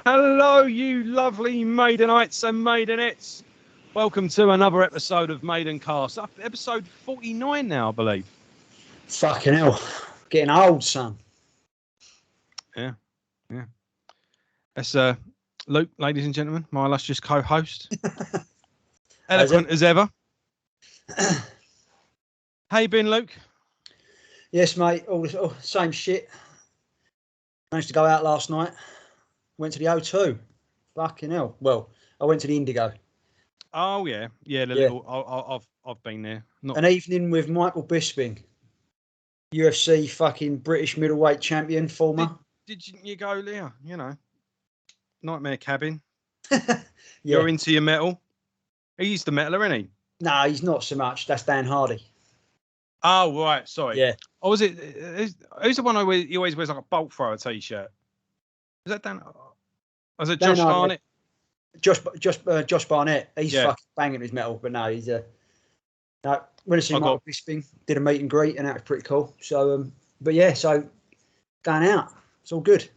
Hello, you lovely Maidenites and Maidenettes. Welcome to another episode of Maidencast. Up episode 49 now, I believe. Fucking hell. Getting old, son. Yeah. That's Luke, ladies and gentlemen, my illustrious co-host. Eloquent as ever. How you been, Luke? Yes, mate. All same shit. Managed to go out last night. Went to the O2. Fucking hell. Well, I went to the Indigo. Oh yeah, little. I've been there. An evening with Michael Bisping, UFC fucking British middleweight champion, former. Did you go there? You know, Nightmare Cabin. Yeah. You're into your metal. He's the metaler, isn't he? No, he's not so much. That's Dan Hardy. Oh right, sorry. Yeah. Oh, was it? Who's the one he always wears like a bolt thrower t-shirt? Is that Dan? Was it Josh Barnett? Josh Barnett. He's fucking banging his metal, but no, he's no. Went to see Michael Bisping, did a meet and greet, and that was pretty cool. So, but yeah, so going out, it's all good.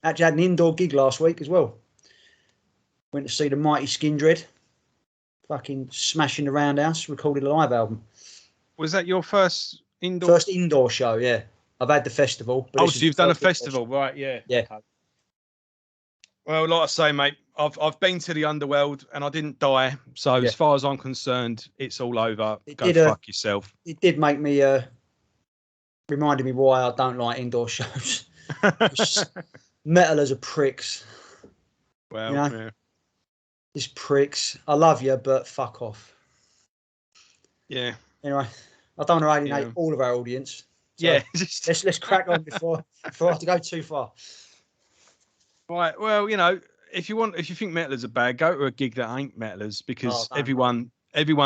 Actually had an indoor gig last week as well. Went to see the Mighty Skin Dread, fucking smashing the Roundhouse, recorded a live album. Was that your first indoor? First indoor show, yeah. I've had the festival. But so you've done a festival, right? Yeah. Yeah. Okay. Well, like I say, mate, I've been to the underworld and I didn't die. So as far as I'm concerned, it's all over. Go fuck yourself. It did make me reminded me why I don't like indoor shows. Metalers are pricks. Well, you know? Just pricks. I love you, but fuck off. Yeah. Anyway, I don't want to alienate all of our audience. So let's crack on before I have to go too far. Right. Well, you know, if you think metalers are bad, go to a gig that ain't metalers because everyone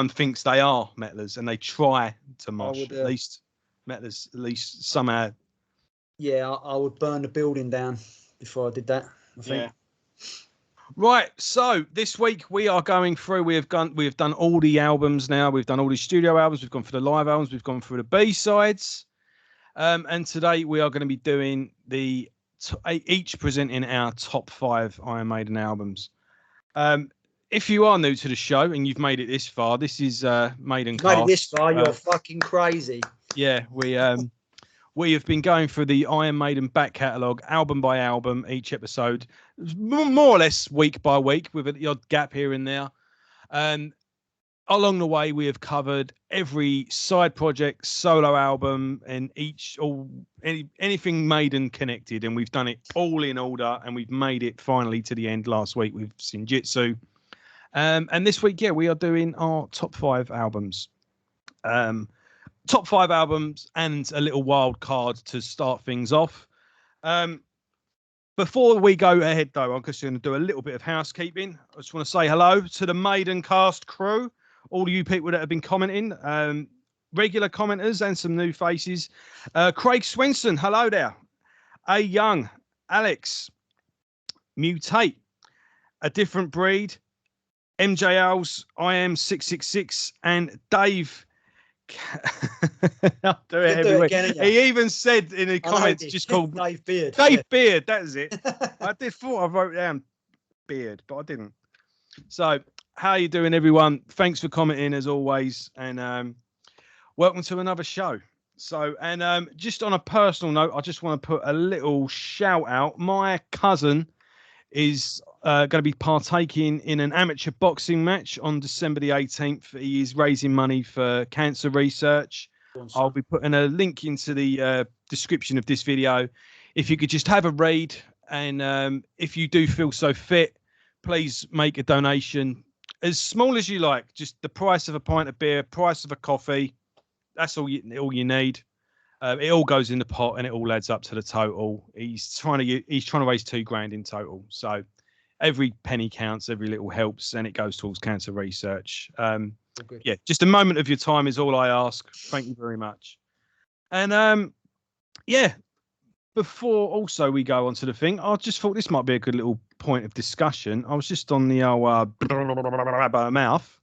thinks they are metalers and they try to mosh. At least metalers, at least somehow. Yeah, I would burn the building down before I did that, I think. Yeah. Right. So this week we are going through. We have done all the albums now. We've done all the studio albums. We've gone for the live albums. We've gone through the B-sides. And today we are going to be doing each presenting our top 5 Iron Maiden albums. If you are new to the show and you've made it this far, this is Maidencast. Made it this far, you're fucking crazy. Yeah, we have been going through the Iron Maiden back catalogue, album by album, each episode, more or less week by week, with the odd gap here and there. Along the way, we have covered every side project, solo album, and anything Maiden connected, and we've done it all in order, and we've made it finally to the end last week with Shinjitsu. And this week, we are doing our top 5 albums. Top 5 albums and a little wild card to start things off. Before we go ahead, though, I'm just going to do a little bit of housekeeping. I just want to say hello to the Maidencast crew. All of you people that have been commenting, regular commenters and some new faces. Craig Swenson, hello there. A Young, Alex, Mutate, A Different Breed, MJL's I Am 666, and Dave. I'll do it every week. He even said in the comments, just called Dave Beard. Beard, that is it. I thought I wrote down Beard, but I didn't. So, how are you doing, everyone? Thanks for commenting as always, and welcome to another show. So, and just on a personal note, I just want to put a little shout out. My cousin is going to be partaking in an amateur boxing match on December the 18th. He is raising money for cancer research. I'll be putting a link into the description of this video. If you could just have a read, and if you do feel so fit, please make a donation as small as you like. Just the price of a pint of beer, price of a coffee. That's all you need. It all goes in the pot and it all adds up to the total. He's trying to raise $2,000 in total. So every penny counts, every little helps, and it goes towards cancer research. Just a moment of your time is all I ask. Thank you very much. And before also we go on to the thing, I just thought this might be a good little point of discussion. I was just on the mouth,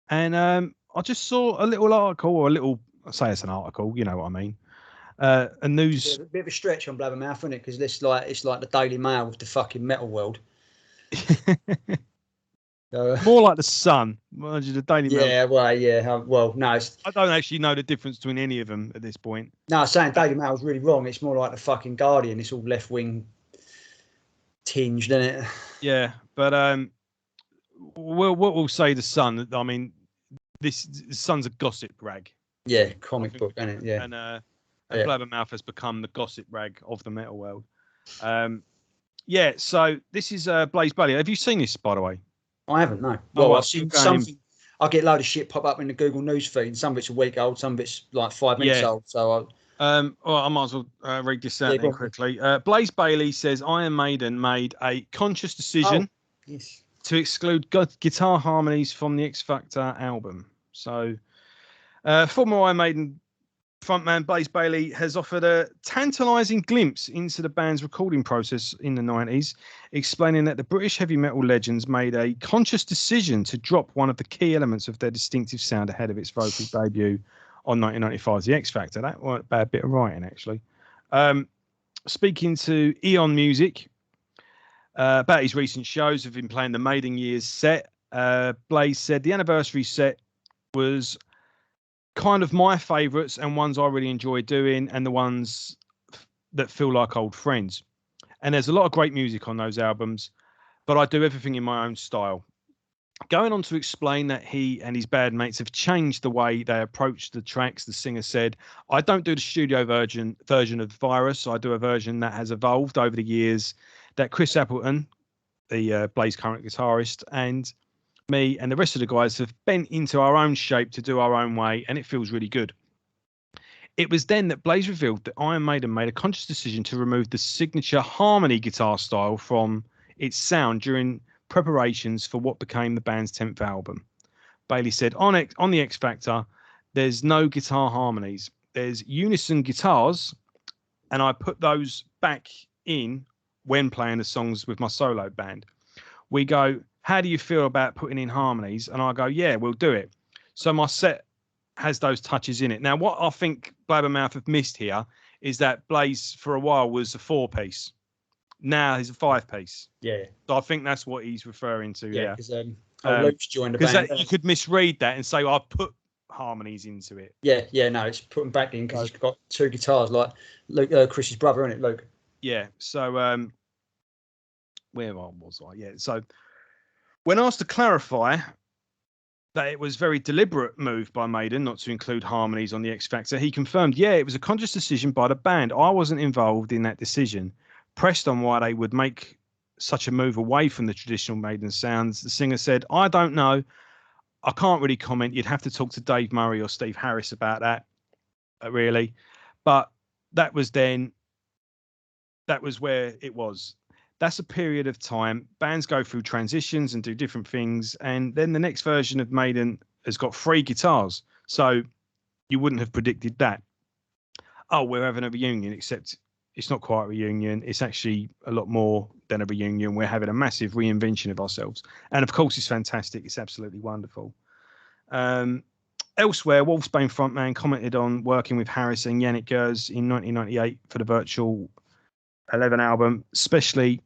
and I just saw a little article, or I say it's an article, you know what I mean. A news. A bit of a stretch on Blabbermouth, isn't it? Because it's like the Daily Mail with the fucking metal world. More like the Sun. The Daily Mail. Yeah, well, no. I don't actually know the difference between any of them at this point. No, I'm saying Daily Mail's really wrong. It's more like the fucking Guardian. It's all left wing tinged, isn't it? Yeah, but we'll say the Sun. I mean, the Sun's a gossip rag. Yeah, comic book, isn't it? Yeah. And Blabbermouth has become the gossip rag of the metal world. Yeah, so this is Blaze Bailey. Have you seen this, by the way? I haven't, no. Well, I've seen something. I get a load of shit pop up in the Google News feed. Some of it's a week old, some of it's like 5 minutes old. So well, I might as well read this out then quickly. Blaze Bailey says Iron Maiden made a conscious decision to exclude guitar harmonies from the X Factor album. So former Iron Maiden frontman Blaze Bailey has offered a tantalising glimpse into the band's recording process in the 90s, explaining that the British heavy metal legends made a conscious decision to drop one of the key elements of their distinctive sound ahead of its vocal debut on 1995's The X Factor. That was a bad bit of writing, actually. Speaking to Eon Music about his recent shows, have been playing the Maiden Years set. Blaze said the anniversary set was kind of my favourites and ones I really enjoy doing, and the ones that feel like old friends. And there's a lot of great music on those albums, but I do everything in my own style. Going on to explain that he and his bandmates have changed the way they approach the tracks, the singer said, I don't do the studio version of Virus. I do a version that has evolved over the years that Chris Appleton, the Blaze current guitarist, and me and the rest of the guys have bent into our own shape to do our own way, and it feels really good. It was then that Blaze revealed that Iron Maiden made a conscious decision to remove the signature harmony guitar style from its sound during preparations for what became the band's 10th album. Bailey said, on the X Factor, there's no guitar harmonies. There's unison guitars, and I put those back in when playing the songs with my solo band. We go, how do you feel about putting in harmonies? And I go, yeah, we'll do it. So my set has those touches in it. Now, what I think Blabbermouth have missed here is that Blaze for a while was a 4-piece. Now he's a 5-piece. Yeah. So I think that's what he's referring to. Yeah. Because Luke's joined the band. Because you could misread that and say, I put harmonies into it. Yeah, no, it's put them back in because he's got 2 guitars like Luke, Chris's brother, isn't it, Luke? Yeah. So where was I? Yeah. So when asked to clarify that it was a very deliberate move by Maiden not to include harmonies on the X Factor, he confirmed, yeah, it was a conscious decision by the band. I wasn't involved in that decision. Pressed on why they would make such a move away from the traditional Maiden sounds, the singer said, I don't know. I can't really comment. You'd have to talk to Dave Murray or Steve Harris about that, really. But that was then. That was where it was. That's a period of time. Bands go through transitions and do different things. And then the next version of Maiden has got 3 guitars. So you wouldn't have predicted that. Oh, we're having a reunion, except it's not quite a reunion. It's actually a lot more than a reunion. We're having a massive reinvention of ourselves. And of course, it's fantastic. It's absolutely wonderful. Elsewhere, Wolfsbane frontman commented on working with Harris and Yannick Gers in 1998 for the Virtual 11 album, especially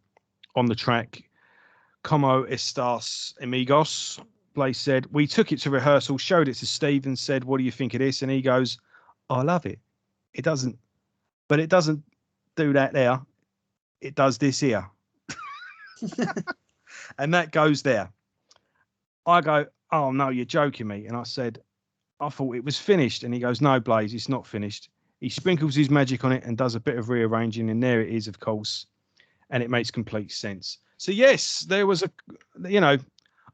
on the track Como Estas Amigos. Blaze said, we took it to rehearsal, showed it to Steve and said, what do you think of this? And he goes, I love it. It doesn't do that there. It does this here. And that goes there. I go, oh no, you're joking me. And I said, I thought it was finished. And he goes, no, Blaze, it's not finished. He sprinkles his magic on it and does a bit of rearranging, and there it is, of course, and it makes complete sense. So yes, there was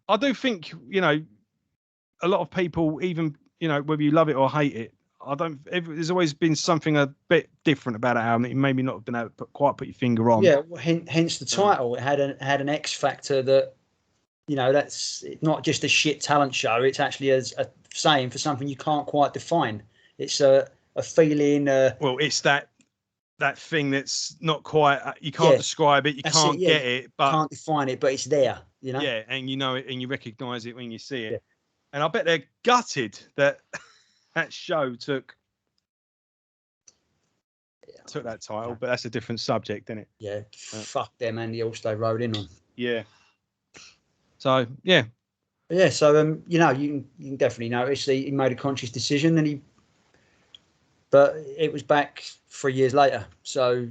I do think, a lot of people, even, whether you love it or hate it, there's always been something a bit different about it album that you maybe not have been able to quite put your finger on. Yeah, well, hence the title. It had an X factor that, that's not just a shit talent show. It's actually a saying for something you can't quite define. It's a feeling. Well, it's that thing that's not quite. You can't describe it. You can't get it, but can't define it. But it's there. Yeah, and you know it, and you recognise it when you see it. Yeah. And I bet they're gutted that that show took took that title, but that's a different subject, isn't it? Yeah, fuck them and the All-Star rode in on. Yeah. So yeah. But yeah, so you know, you can definitely notice he made a conscious decision, and but it was back 3 years later. So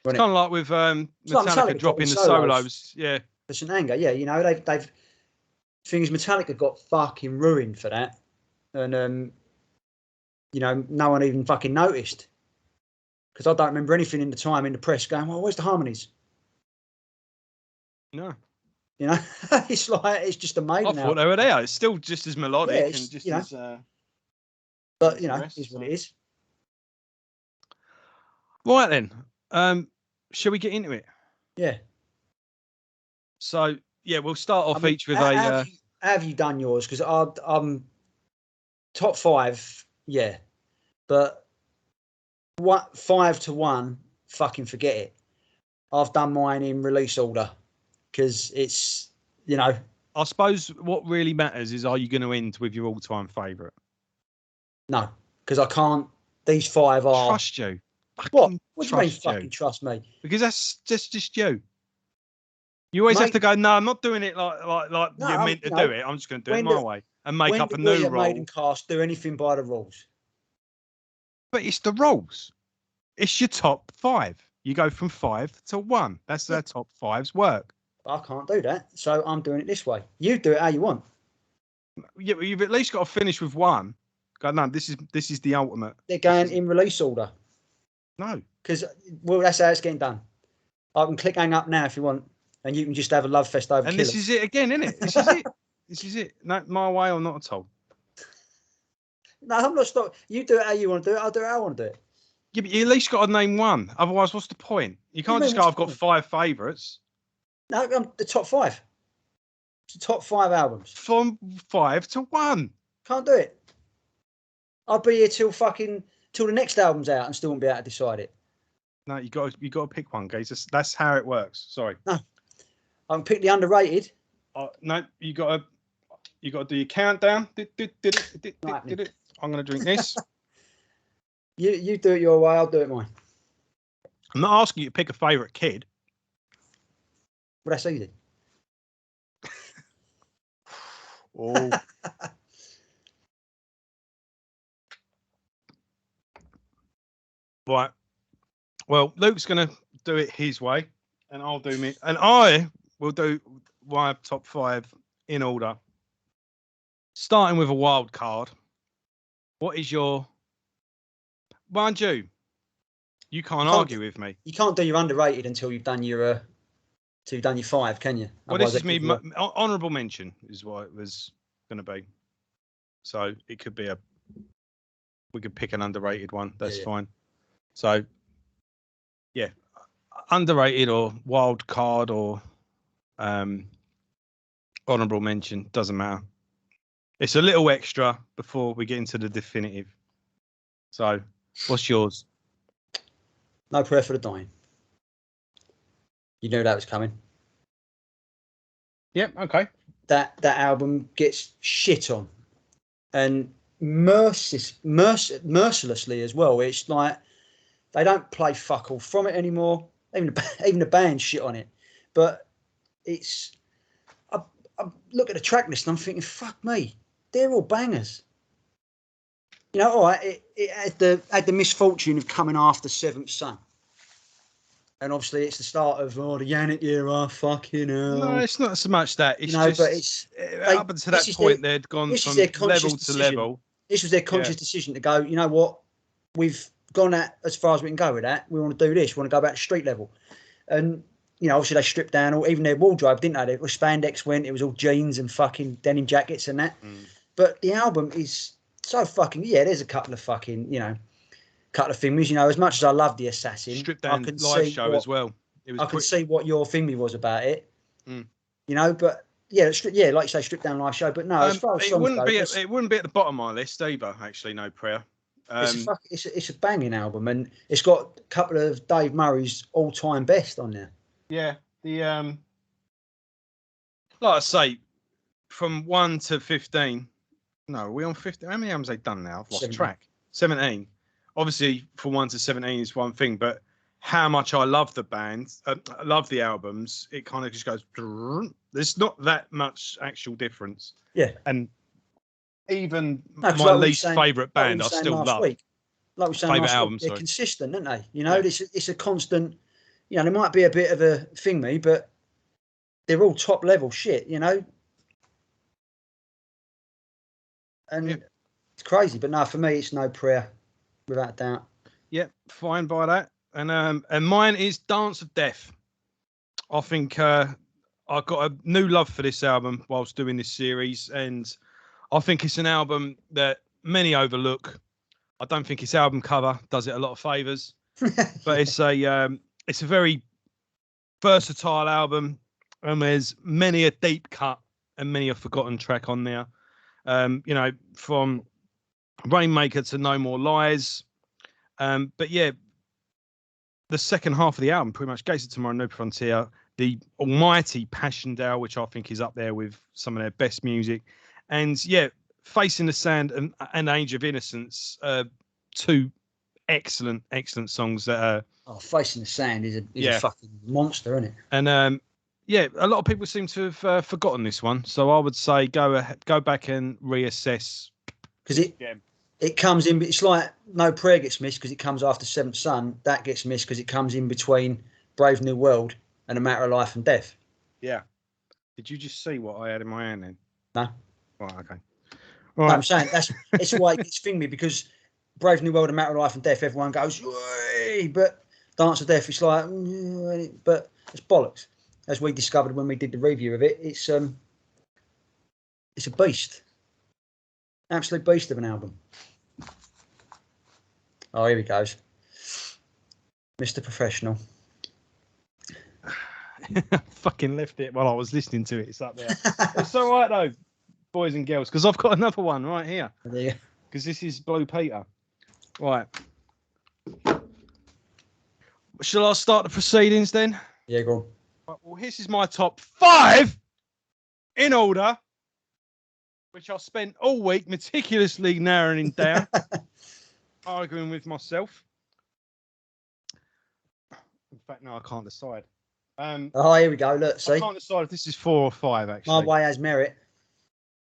it's kind of like with Metallica dropping the solos. Yeah. For St. Anger, yeah, you know, they've things Metallica got fucking ruined for that, and you know, no one even fucking noticed, because I don't remember anything in the time in the press going, well, where's the harmonies? No. You know, it's like, it's just a Maiden. I thought they were there. It's still just as melodic and just as. But you know, is what it is. Right then, shall we get into it? Yeah. So yeah, we'll start off each with a. Have you done yours? Because I'm top 5, yeah, but 5 to 1, fucking forget it. I've done mine in release order because it's, you know. I suppose what really matters is, are you going to end with your all-time favourite? No, because I can't. These 5 are. Trust you. What do you mean fucking trust me? Because that's just you. You always have to go, no, I'm not doing it like you're meant to do it. I'm just going to do it my way and make up a new rule. Maidencast do anything by the rules? But it's the rules. It's your top 5. You go from 5 to 1. That's their top 5's work. I can't do that, so I'm doing it this way. You do it how you want. Yeah, you've at least got to finish with 1. Go, no, this is the ultimate. They're going in release order. No, because that's how it's getting done. I can click hang up now if you want, and you can just have a love fest over. And this is it again, isn't it? This is it. This is it. No, my way or not at all. No, I'm not stopping. You do it how you want to do it. I'll do it how I want to do it. Yeah, but you at least got to name 1. Otherwise, what's the point? You can't just go, I've got 5 favourites. No, I'm the top 5. It's the top 5 albums. From 5 to 1. Can't do it. I'll be here till the next album's out and still won't be able to decide it. No, you got to pick one, guys. That's how it works. Sorry. No, I can pick the underrated. No, you got to do your countdown. I'm going to drink this. You do it your way. I'll do it mine. I'm not asking you to pick a favourite kid. Well, that's easy. Oh. Right. Well, Luke's going to do it his way, and I'll do me. And I will do my top 5 in order. Starting with a wild card. What is your... Mind you can't argue with me. You can't do your underrated until you've done your 5, can you? Well, this is me. Honourable mention is what it was going to be. So it could be we could pick an underrated one. That's fine. So, yeah, underrated or wild card or honourable mention, doesn't matter. It's a little extra before we get into the definitive. So, what's yours? No Prayer for the Dying. You knew that was coming. Yep, okay. That album gets shit on. And mercilessly as well. It's like, they don't play fuck all from it anymore. Even the band shit on it. But it's... I look at the track list and I'm thinking, fuck me. They're all bangers. You know, all right, it had the misfortune of coming after Seventh Son. And obviously it's the start of the Yannick era, fucking hell. No, it's not so much that. It's but up to that point, they'd gone from level to level. This was their conscious decision to go, you know what, we've gone at as far as we can go with that. We want to do this. We want to go back to street level. And, you know, obviously they stripped down even their wardrobe, didn't they? It was spandex went, it was all jeans and fucking denim jackets and that. But the album is so fucking, there's a couple of fucking, couple of things. You know, as much as I love the Assassin, stripped down live show as well. I can see what your thingy was about it. You know, but like you say, stripped down live show. But no, as far as it wouldn't be at the bottom of my list either. Actually, No Prayer. It's a banging album, and it's got a couple of Dave Murray's all-time best on there. Yeah, like I say, from 1 to 15. No, are we on 15? How many albums have they done now? I've lost track. 17. obviously from 1 to 17 is one thing, but how much I love the band, I love the albums, it kind of just goes. There's not that much actual difference. Yeah. And even my least favourite band, I still love. Like we were saying last week, they're consistent, aren't they? You know, it's a constant. You know, there might be a bit of a thingy, but they're all top level shit. You know, and it's crazy. But no, for me, it's No Prayer, without a doubt. Yeah, fine by that. And mine is Dance of Death. I think I got a new love for this album whilst doing this series, and I think it's an album that many overlook. I don't think its album cover does it a lot of favours, but it's a very versatile album, and there's many a deep cut and many a forgotten track on there. You know, from Rainmaker to No More Lies. But yeah, the second half of the album, pretty much Gates of Tomorrow, New Frontier, the almighty Passchendaele, which I think is up there with some of their best music. And yeah, Facing the Sand and Age of Innocence, two excellent songs that are... Oh, Facing the Sand is a fucking monster, isn't it? And yeah, a lot of people seem to have forgotten this one. So I would say go back and reassess. Because it comes in, it's like No Prayer gets missed because it comes after Seventh Son. That gets missed because it comes in between Brave New World and A Matter of Life and Death. Yeah. Did you just see what I had in my hand then? No. Right, okay. No, I'm saying it's why it gets thingy, because Brave New World and Matter of Life and Death, everyone goes, but Dance of Death, it's like, but it's bollocks. As we discovered when we did the review of it, it's a beast. Absolute beast of an album. Oh, here he goes. Mr. Professional. Fucking left it while I was listening to it. It's up there. It's all right, though, boys and girls, because I've got another one right here. Because this is Blue Peter. Right. Shall I start the proceedings then? Yeah, go on. Right, well, this is my top 5 in order, which I spent all week meticulously narrowing down, arguing with myself. In fact, no, I can't decide. Oh, here we go. Look, see? I can't decide if this is 4 or 5, actually. My way has merit.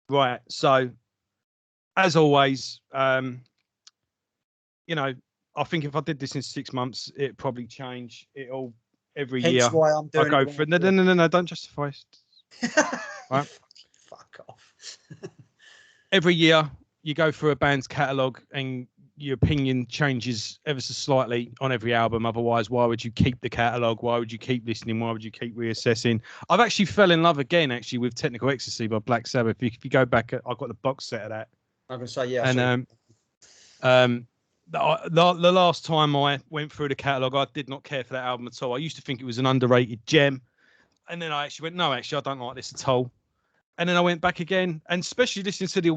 Right. So, as always, you know, I think if I did this in 6 months, it'd probably change. It'll every Hence year. Why I'm doing I go for it. No, don't justify it. Right. Fuck off. Every year you go through a band's catalogue and your opinion changes ever so slightly on every album. Otherwise, why would you keep the catalogue? Why would you keep listening? Why would you keep reassessing? I've actually fell in love again, actually, with Technical Ecstasy by Black Sabbath. If you go back, I've got the box set of that. I'm gonna say yeah. And the last time I went through the catalogue, I did not care for that album at all. I used to think it was an underrated gem, and then I actually went, no, actually, I don't like this at all. And then I went back again, and especially listening to the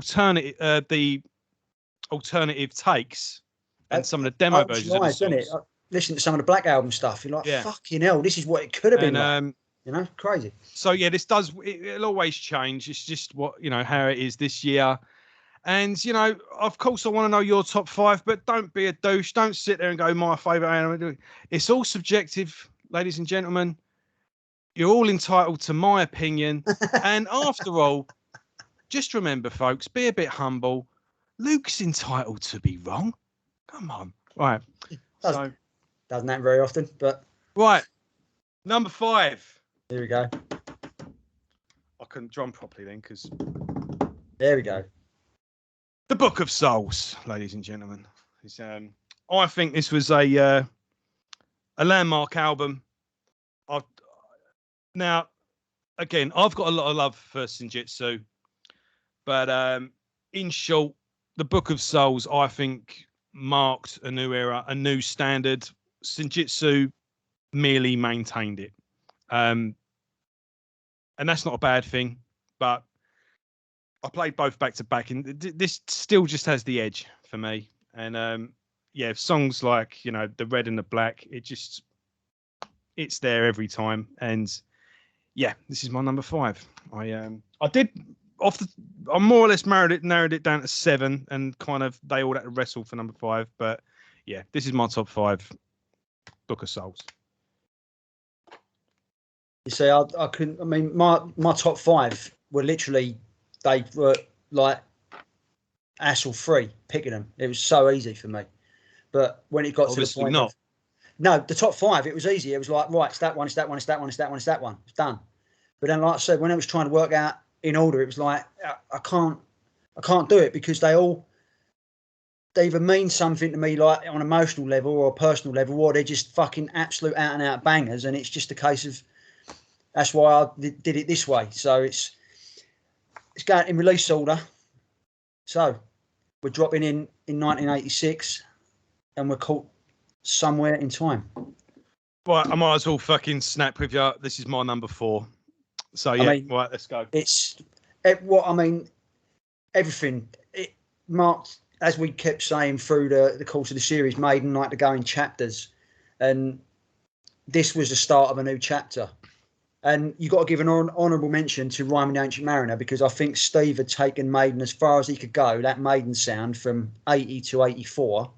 alternative takes and some of the demo versions of the songs. Isn't it? Listen to some of the Black Album stuff, you're like, fucking hell, this is what it could have been like. You know, crazy. So yeah, it'll always change. It's just how it is this year. And of course, I want to know your top 5, but don't be a douche. Don't sit there and go, my favourite album. It's all subjective, ladies and gentlemen. You're all entitled to my opinion. And after all, just remember, folks, be a bit humble. Luke's entitled to be wrong. Come on. Right. Doesn't happen very often, but... Right. Number 5. Here we go. I couldn't drum properly then, because... There we go. The Book of Souls, ladies and gentlemen. I think this was a landmark album. Now, again, I've got a lot of love for Senjutsu, but in short, The Book of Souls, I think, marked a new era, a new standard. Senjutsu merely maintained it. And that's not a bad thing, but I played both back to back, and this still just has the edge for me. And songs like The Red and the Black, it's there every time. And yeah, this is my number 5. I more or less narrowed it down to 7, and kind of they all had to wrestle for number 5. But yeah, this is my top 5 Book of Souls. You see, I couldn't. I mean, my top 5 were literally, they were like hassle free picking them. It was so easy for me. But when it got Obviously to the point not. No, the top 5, it was easy. It was like, right, it's that one, it's that one, it's that one, it's that one, it's that one. It's done. But then, like I said, when I was trying to work out in order, it was like, I can't do it because they either mean something to me, like on an emotional level or a personal level, or they're just fucking absolute out and out bangers. And it's just a case of, that's why I did it this way. So it's going in release order. So we're dropping in 1986 and we're caught somewhere in time. Right, I might as well fucking snap with you. This is my number 4. So yeah, right, let's go. It's everything. It marked, as we kept saying through the course of the series, Maiden like to go in chapters, and this was the start of a new chapter. And you got to give an honourable mention to Rhyme the Ancient Mariner, because I think Steve had taken Maiden as far as he could go. That Maiden sound from 80 to 84.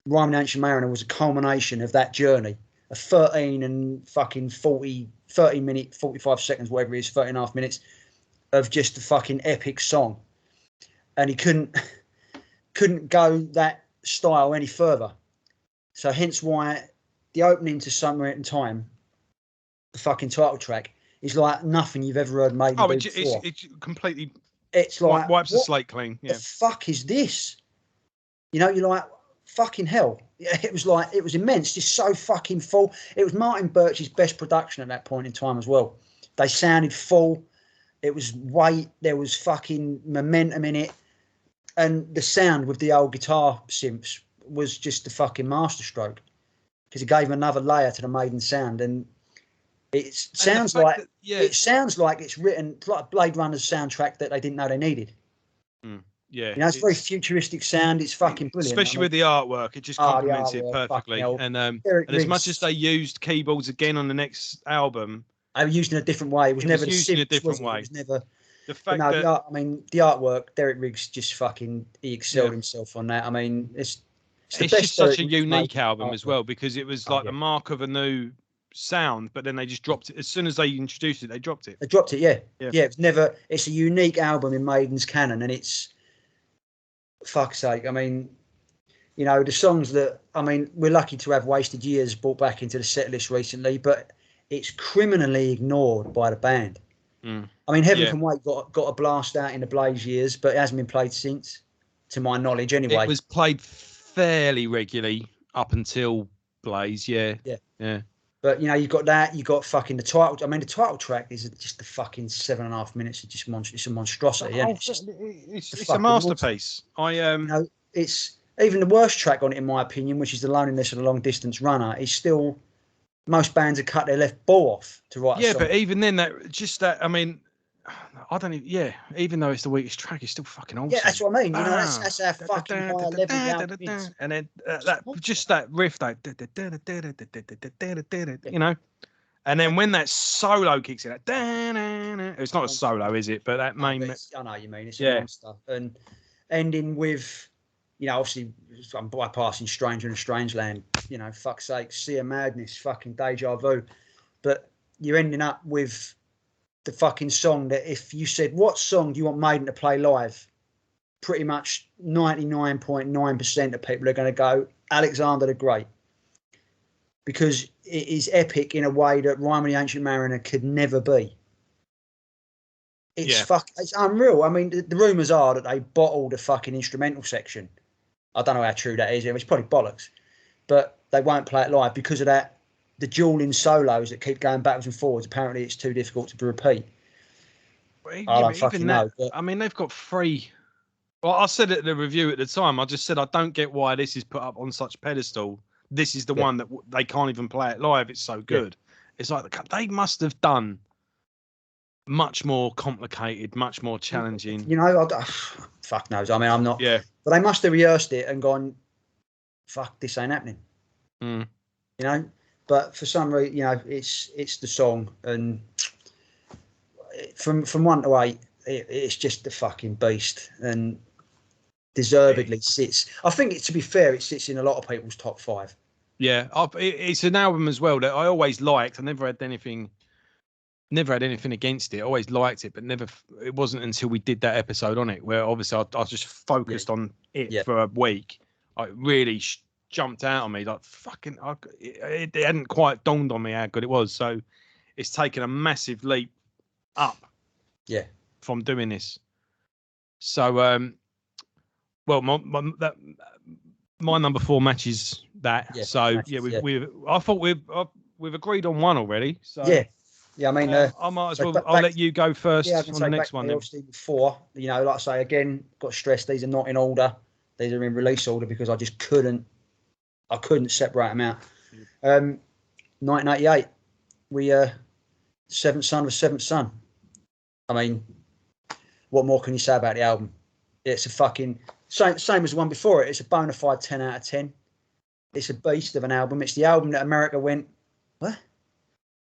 Rhyme the Ancient Mariner was a culmination of that journey. A 13 and fucking 13 minute, 45 seconds, whatever it is, 13.5 minutes of just a fucking epic song. And he couldn't go that style any further. So hence why the opening to Somewhere in Time, the fucking title track, is like nothing you've ever heard Maiden do before. It's completely. It's like wipes the slate clean. Yeah. The fuck is this? You know, you're like, fucking hell. It was immense, just so fucking full. It was Martin Birch's best production at that point in time as well. They sounded full. It was weight. There was fucking momentum in it. And the sound with the old guitar synths was just a fucking masterstroke, because it gave another layer to the Maiden sound. And it sounds like it sounds like it's written like a Blade Runner's soundtrack that they didn't know they needed. Yeah, you know, it's very futuristic sound. It's fucking brilliant, especially with the artwork. It just complements it perfectly. And as much as they used keyboards again on the next album, they were used in a different way. It was never used in a different way. It was never. The fact the artwork, Derek Riggs just fucking he excelled himself on that. I mean, it's just such a unique album as well, because it was like the mark of a new sound, but then they just dropped it as soon as they introduced it. They dropped it. Yeah. It's never. It's a unique album in Maiden's canon, and it's fuck's sake. I mean, you know, the songs that we're lucky to have Wasted Years brought back into the set list recently, but it's criminally ignored by the band. I mean, Heaven Can Wait got a blast out in the Blaze years, but it hasn't been played since, to my knowledge anyway. It was played fairly regularly up until Blaze, yeah. But you know, you got that. You got fucking the title. I mean, the title track is just the fucking 7.5 minutes. It's just it's a monstrosity. It's a masterpiece. You know, it's even the worst track on it, in my opinion, which is The Loneliness of the Long Distance Runner. Is still, most bands have cut their left ball off to write a song. But even then, I mean, I don't even. Yeah, even though it's the weakest track, it's still fucking awesome. Yeah, that's what I mean. You know, that's how fucking high level it is. And then that riff, you know, and then when that solo kicks in, it's not a solo, is it? But that main. I know what you mean. It's a monster, and ending with, you know, obviously I'm bypassing Stranger in a Strange Land. You know, fuck's sake, Sea of Madness, fucking Deja Vu, but you're ending up with the fucking song that if you said, what song do you want Maiden to play live? Pretty much 99.9% of people are going to go Alexander the Great, because it is epic in a way that Rhyme of the Ancient Mariner could never be. It's unreal. I mean, the rumours are that they bottled the fucking instrumental section. I don't know how true that is. It's probably bollocks, but they won't play it live because of that. The dueling solos that keep going backwards and forwards. Apparently, it's too difficult to repeat. I don't fucking know. I mean, they've got 3. Well, I said it in the review at the time. I just said I don't get why this is put up on such pedestal. This is the one that they can't even play it live. It's so good. It's like they must have done much more complicated, much more challenging. You know, fuck knows. I mean, I'm not. Yeah. But they must have rehearsed it and gone, fuck, this ain't happening. You know. But for some reason, you know, it's the song, and from 1 to 8, it's just the fucking beast. And deservedly sits. I think, to be fair, it sits in a lot of people's top 5. Yeah, it's an album as well that I always liked. I never had anything against it. I always liked it, but it wasn't until we did that episode on it where obviously I was just focused on it for a week. It really jumped out on me, like fucking. It hadn't quite dawned on me how good it was. So it's taken a massive leap up. Yeah. From doing this. So well, my number 4 matches that. Yeah, so matches, I thought we've agreed on one already. So yeah. I mean, I might as well. I'll let you go first on the next one. Obviously, 4. You know, like I say again, got to stress these are not in order. These are in release order because I just couldn't separate them out. 1988, we Seventh Son was Seventh Son. I mean, what more can you say about the album? It's a fucking same as the one before it. It's a bona fide 10 out of 10. It's a beast of an album. It's the album that America went, what?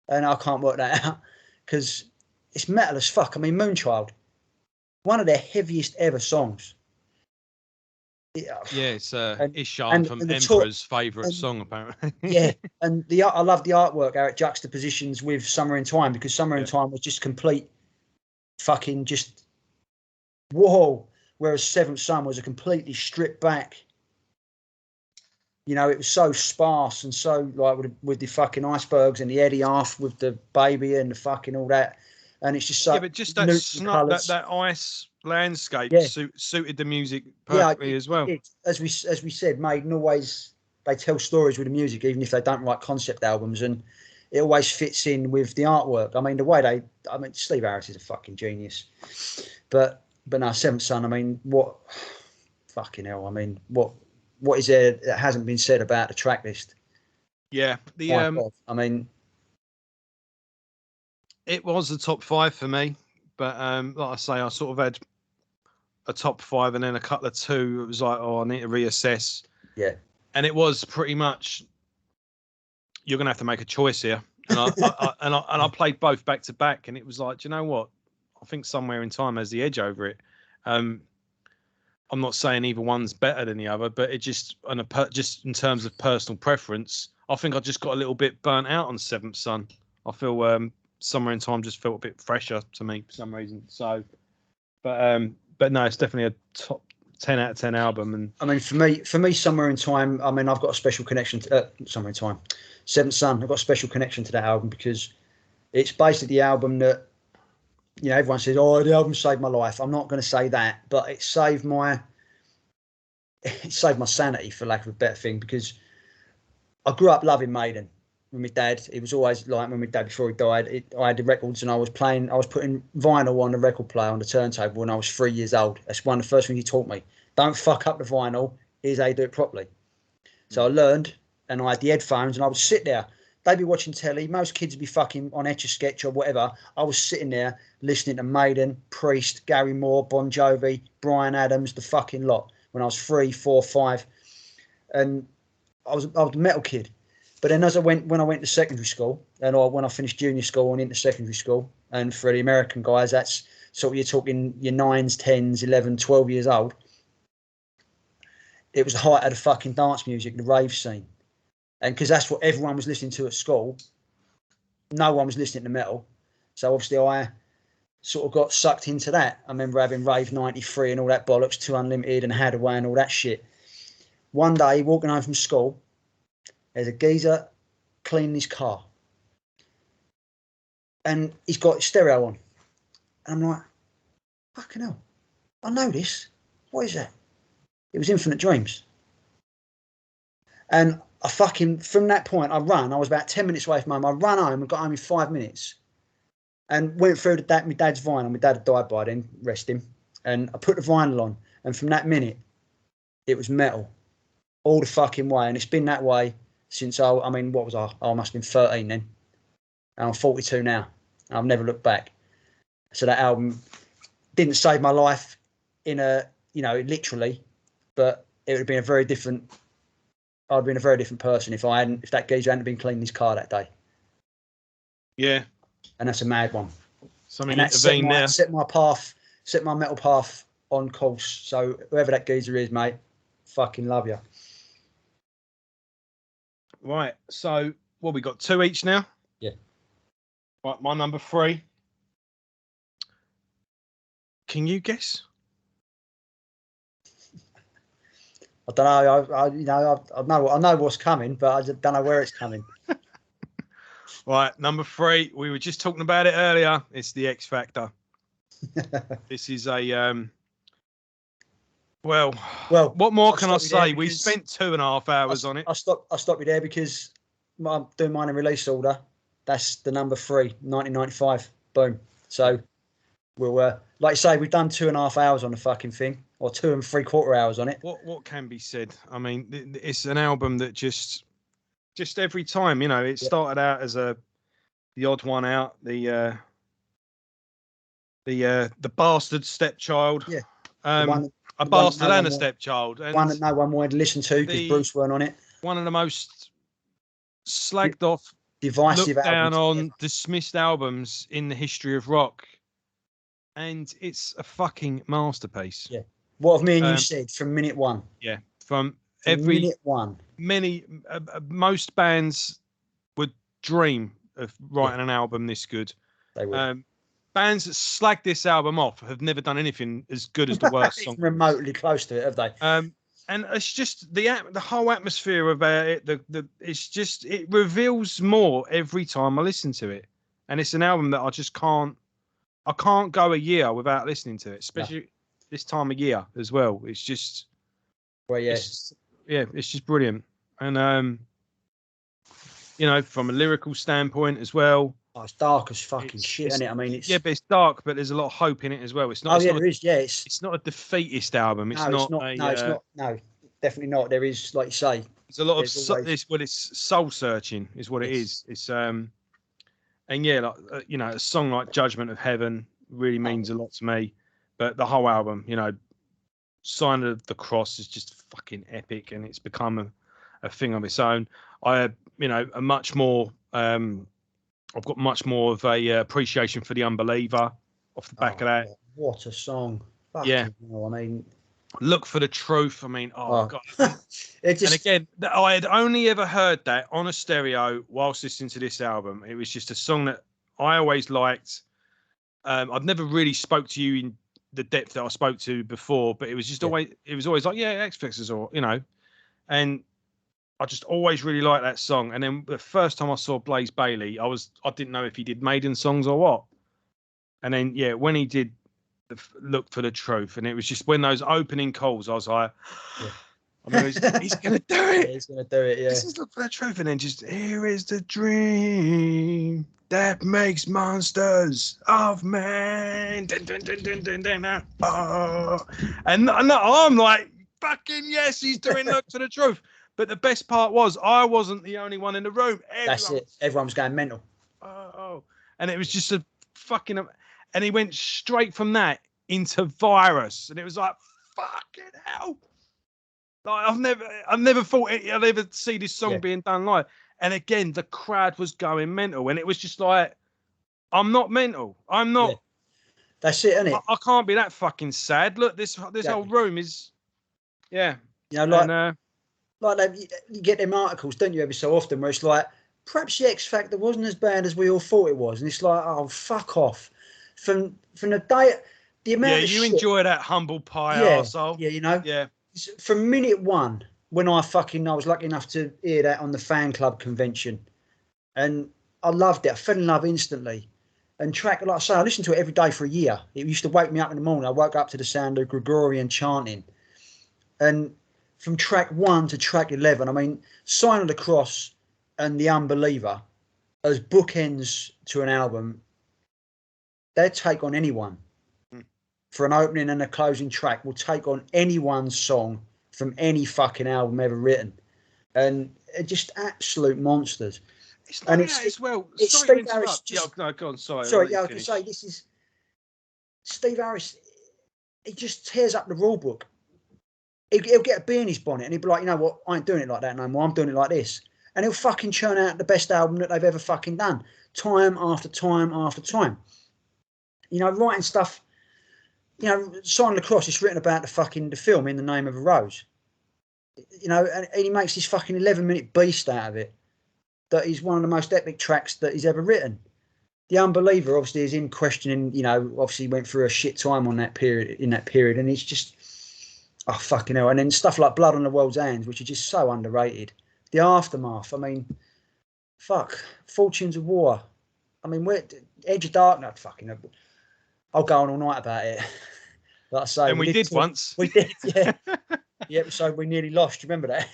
And I can't work that out because it's metal as fuck. I mean, Moonchild, one of their heaviest ever songs. Yeah, it's Ishan from Emperor's favourite song, apparently. Yeah, and I love the artwork, how it juxtapositions with Summer in Time, because Summer in Time was just complete fucking just whoa, whereas Seventh Son was a completely stripped back. You know, it was so sparse and so like with the fucking icebergs and the Eddie half with the baby and the fucking all that, and it's just so but just that ice landscape suited the music perfectly as well. As we said, Maiden always they tell stories with the music, even if they don't write concept albums, and it always fits in with the artwork. I mean, the way Steve Harris is a fucking genius, but no, Seventh Son. I mean, what fucking hell? I mean, what is there that hasn't been said about the track list? Yeah, I mean, it was the top 5 for me, but like I say, I sort of had a top 5 and then a couple of 2. It was like, I need to reassess. Yeah, and it was pretty much you're gonna have to make a choice here, and I played both back to back, and it was like, do you know what? I think Somewhere in Time has the edge over it. I'm not saying either one's better than the other, but it just just in terms of personal preference, I think I just got a little bit burnt out on Seventh Son. I feel Somewhere in Time just felt a bit fresher to me for some reason. So, but no, it's definitely a top 10 out of 10 album. And I mean, for me, Somewhere in Time. I mean, I've got a special connection to Somewhere in Time. Seventh Son. I've got a special connection to that album because it's basically the album that, you know, everyone says, "Oh, the album saved my life." I'm not going to say that, but it saved my sanity, for lack of a better thing, because I grew up loving Maiden with my dad. It was always like when my dad, before he died, I had the records and I was putting vinyl on the record player on the turntable when I was 3 years old. That's one of the first things he taught me. Don't fuck up the vinyl. Here's how you do it properly. So I learned, and I had the headphones, and I would sit there. They'd be watching telly. Most kids would be fucking on Etch-a-Sketch or whatever. I was sitting there listening to Maiden, Priest, Gary Moore, Bon Jovi, Bryan Adams, the fucking lot. When I was 3, 4, 5, and I was a metal kid. But then when I went to secondary school, and when I finished junior school and into secondary school, and for the American guys, that's sort of, you're talking your 9s, 10s, 11, 12 years old. It was the height of the fucking dance music, the rave scene. And because that's what everyone was listening to at school, no one was listening to metal. So obviously I sort of got sucked into that. I remember having Rave 93 and all that bollocks, 2 Unlimited and Hadaway and all that shit. One day, walking home from school, there's a geezer cleaning his car. And he's got his stereo on. And I'm like, fucking hell, I know this. What is that? It was Infinite Dreams. And I from that point, I was about 10 minutes away from home. I ran home and got home in 5 minutes. And went through my dad's vinyl. My dad had died by then, rest him. And I put the vinyl on. And from that minute, it was metal. All the fucking way. And it's been that way since what was I? I must have been 13 then. And I'm 42 now. And I've never looked back. So that album didn't save my life literally, but it would have been I'd been a very different person if that geezer hadn't been cleaning his car that day. Yeah. And that's a mad one. Something intervened there. Set my metal path on course. So whoever that geezer is, mate, fucking love you. Right. So what we got 2 each now? Yeah. Right. My number 3. Can you guess? I don't know. I know what's coming, but I just don't know where it's coming. Right. Number 3. We were just talking about it earlier. It's the X Factor. This is a well, what more can I say? We spent 2.5 hours on it. I'll stop you there because I'm doing mine in release order. That's the number 3, 1995. Boom. So we'll, like you say, we've done 2.5 hours on the fucking thing, or 2 3/4 hours on it. What can be said? I mean, it's an album that just every time, it started out as the odd one out, the bastard stepchild. Yeah. A bastard and a stepchild. And one that no one wanted to listen to because Bruce weren't on it. One of the most slagged off, divisive, looked down on, dismissed albums in the history of rock. And it's a fucking masterpiece. Yeah. What have me and you said from minute one? Yeah. From minute one. Most bands would dream of writing an album this good. They would. Bands that slag this album off have never done anything as good as the worst song. Remotely close to it, have they? And it's just the whole atmosphere about it. It reveals more every time I listen to it, and it's an album that I can't go a year without listening to it, especially this time of year as well. It's just, it's just brilliant, and from a lyrical standpoint as well. Oh, it's dark as fucking shit, isn't it? I mean, it's but it's dark, but there's a lot of hope in it as well. It's not. It's not a defeatist album. It's not. No, definitely not. There is, like you say, there's a lot of it's soul searching, is what it is. It's and a song like Judgment of Heaven really means a lot to me. But the whole album, Sign of the Cross is just fucking epic, and it's become a thing of its own. A much more. I've got much more of a appreciation for The Unbeliever off the back of that. What a song. Yeah. I mean, Look for the Truth. I mean, God. And again, I had only ever heard that on a stereo whilst listening to this album. It was just a song that I always liked. I've never really spoke to you in the depth that I spoke to before, but it was just always like, X Factor's and I just always really liked that song. And then the first time I saw Blaze Bayley, I didn't know if he did Maiden songs or what. And then, when he did Look for the Truth, and it was just when those opening calls, I was like, he's going to do it. He's going to do it, yeah. This is Look for the Truth. And then just, here is the dream that makes monsters of man. Dun, dun, dun, dun, dun, dun, dun. Oh. And I'm like, fucking yes, he's doing Look for the Truth. But the best part was I wasn't the only one in the room. That's it. Everyone was going mental. And it was just a fucking... And he went straight from that into Virus. And it was like, fucking hell. Like, I've never thought I'd ever see this song being done live. And again, the crowd was going mental. And it was just like, I'm not mental. I'm not. Yeah. That's it, isn't it? I can't be that fucking sad. Look, this whole room is... Yeah. Like you get them articles, don't you, every so often, where it's like, perhaps the X Factor wasn't as bad as we all thought it was, and it's like, oh, fuck off. From the day, the amount of you shit, enjoy that humble pie arsehole. Yeah, From minute one, when I was lucky enough to hear that on the fan club convention, and I loved it. I fell in love instantly. And like I say, I listened to it every day for a year. It used to wake me up in the morning. I woke up to the sound of Gregorian chanting, and from track 1 to track 11, I mean, Sign of the Cross and The Unbeliever as bookends to an album, they'd take on anyone. For an opening and a closing track, will take on anyone's song from any fucking album ever written. And they're just absolute monsters. It's not that as well. It's Steve Harris. No, go on, sorry. Sorry, I was going to say, this is... Steve Harris, he just tears up the rule book. He'll get a bee in his bonnet and he'll be like, you know what, I ain't doing it like that no more, I'm doing it like this. And he'll fucking churn out the best album that they've ever fucking done. Time after time after time. Writing stuff, you know, Sign of the Cross is written about the film In the Name of a Rose. You know, and he makes this fucking 11-minute beast out of it. That is one of the most epic tracks that he's ever written. The Unbeliever obviously is him questioning, you know, obviously went through a shit time in that period, and it's just, oh fucking hell. And then stuff like Blood on the World's Hands, which are just so underrated. The Aftermath, I mean, fuck, Fortunes of War. I mean, Edge of Darkness, fucking, I'll go on all night about it. Like I say, and we did once. We did, yeah. The episode we nearly lost. Do you remember that?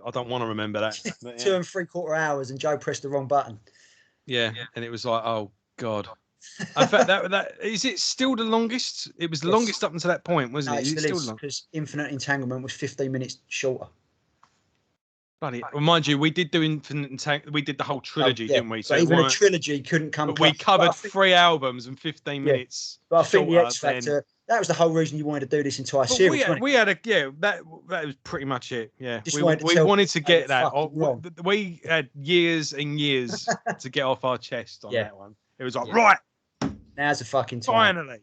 I don't want to remember that. But, yeah. 2 3/4 hours, and Joe pressed the wrong button. Yeah, and it was like, oh god. In fact, that is it still the longest? It was the longest up until that point, wasn't it? It still is, because Infinite Entanglement was 15 minutes shorter. Bloody, well, mind you, we did do Infinite Entanglement. We did the whole trilogy, didn't we? So even a trilogy couldn't come. But we covered 3 albums and 15 minutes. But I think the X Factor. That was the whole reason you wanted to do this entire series. We had that was pretty much it. Yeah, we wanted to get that. We had years and years to get off our chest on that one. It was like, right, now's the fucking time. Finally,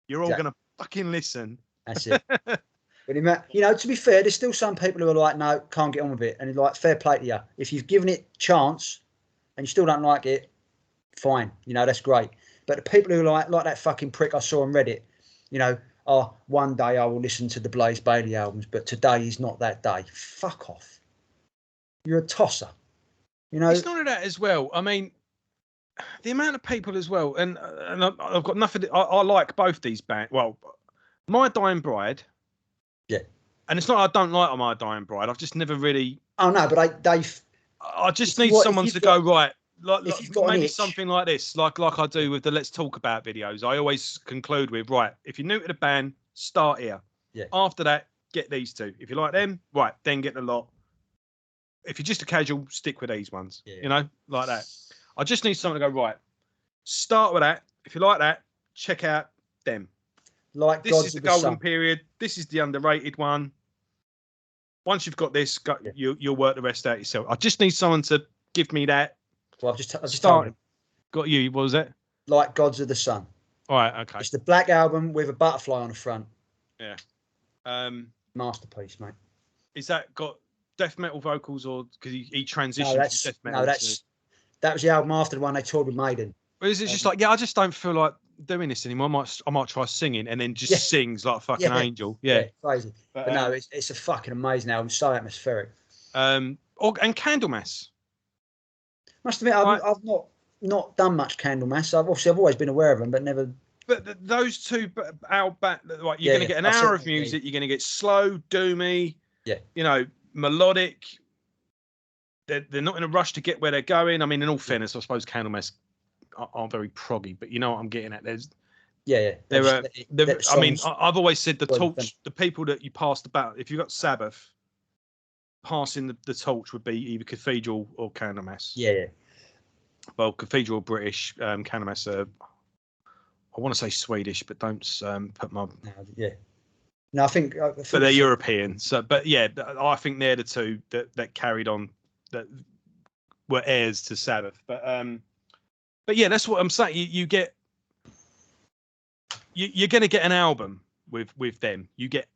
you're all gonna fucking listen. That's it. But you know, to be fair, there's still some people who are like, no, can't get on with it, and like, fair play to you. If you've given it a chance and you still don't like it, fine. You know, that's great. But the people who like that fucking prick I saw on Reddit. You know, one day I will listen to the Blaze Bayley albums, but today is not that day. Fuck off. You're a tosser. You know, it's not that as well. I mean, the amount of people as well, and I've got nothing. I like both these bands. Well, My Dying Bride. Yeah. And it's not I don't like My Dying Bride. I've just never really. Oh no, but I just need someone to go right. Like maybe itch, something like this, like I do with the Let's Talk About videos. I always conclude with, right, if you're new to the band, start here. Yeah. After that, get these two. If you like them, right, then get the lot. If you're just a casual, stick with these ones. Yeah. You know, like that. I just need someone to go, right, start with that. If you like that, check out them. Like this is the golden period. This is the underrated one. Once you've got this, you'll work the rest out yourself. I just need someone to give me that. Well, I've just started. Got you. What was that? Like Gods of the Sun. All right. Okay. It's the Black Album with a butterfly on the front. Yeah. Masterpiece, mate. Is that got death metal vocals, or because he transitioned to death metal? No, that was the album after the one they toured with Maiden. Or is it just like, I just don't feel like doing this anymore. I might try singing, and then just sings like a fucking angel. Yeah. Crazy. But no, it's a fucking amazing album. So atmospheric. And Candlemass. Must admit, I've not done much Candlemass. I've always been aware of them, but never. But those two out back, like you're going to get an hour of music. You're going to get slow, doomy. Yeah. You know, melodic. They're not in a rush to get where they're going. I mean, in all fairness, I suppose Candlemass are very proggy, but you know what I'm getting at. I mean, I've always said the people that you passed about. If you got Sabbath, passing the torch would be either Cathedral or Candlemass. Yeah. Well, Cathedral British, Candlemass. I want to say Swedish, but don't put my. No, I think. But they're European. So, but yeah, I think they're the two that carried on, that were heirs to Sabbath. But yeah, that's what I'm saying. You're going to get an album with them. You get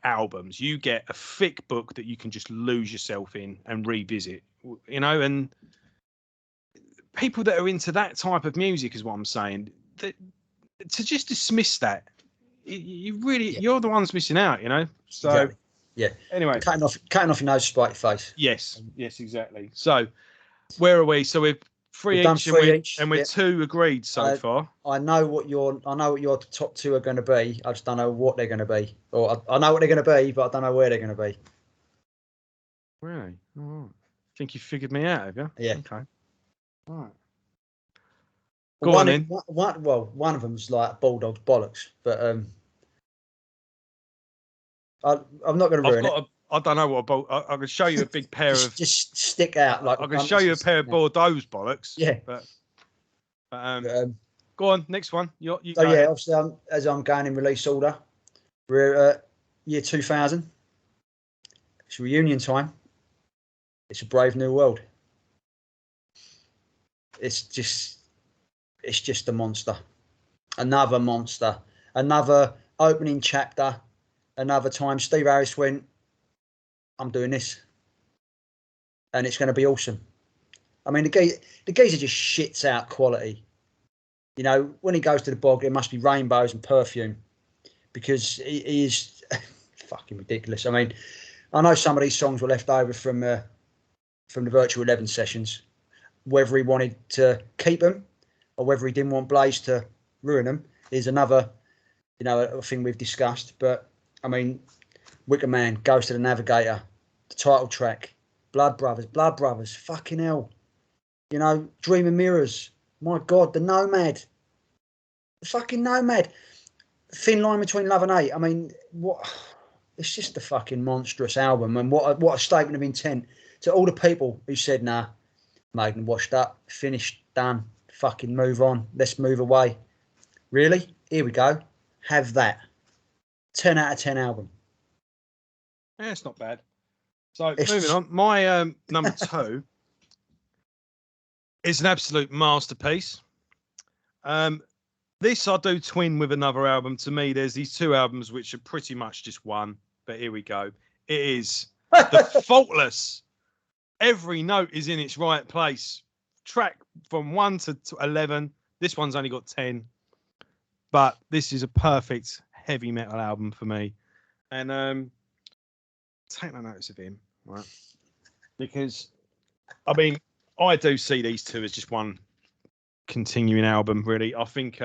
albums. You get a thick book that you can just lose yourself in and revisit. You know, and people that are into that type of music is what I'm saying. To just dismiss that, you're the ones missing out. You know. So exactly. Yeah. Anyway, cutting off your nose to spite your face. Yes, exactly. So where are we? So we've three each, and we're 2 agreed so far. I know what your top 2 are going to be. I just don't know what they're going to be, or I know what they're going to be, but I don't know where they're going to be. Really? All right. Think you figured me out, have you? Yeah. Okay. All right. Go on then. One of them's like Bulldog's bollocks, but I'm not going to ruin it. I don't know what I can show you a big pair of. Just stick out like. I can show you a pair of Bordeaux's bollocks. Yeah. But go on, next one. You obviously, as I'm going in release order, we're at year 2000. It's reunion time. It's a Brave New World. It's just a monster. another monster, another opening chapter, another time Steve Harris went, I'm doing this. And it's going to be awesome. I mean, the geezer just shits out quality. You know, when he goes to the bog, there must be rainbows and perfume because he is fucking ridiculous. I mean, I know some of these songs were left over from the Virtual 11 sessions, whether he wanted to keep them or whether he didn't want Blaze to ruin them is another, you know, a thing we've discussed. But I mean, Wicker Man, Goes to the Navigator, the title track, Blood Brothers, fucking hell. You know, Dream of Mirrors, my God, the Nomad, the fucking Nomad, Thin Line Between Love and Hate. I mean, what? It's just a fucking monstrous album, and what a statement of intent to all the people who said, nah, Maiden washed up, finished, done, fucking move on, let's move away. Really? Here we go. Have that. 10 out of 10 album. Yeah, it's not bad. So moving on, my number 2 is an absolute masterpiece. This I do twin with another album. To me, there's these 2 albums which are pretty much just one. But here we go. It is the faultless. Every note is in its right place. Track from 1 to 11. This one's only got 10. But this is a perfect heavy metal album for me. And take no notice of him, right? Because, I mean, I do see these 2 as just one continuing album, really. I think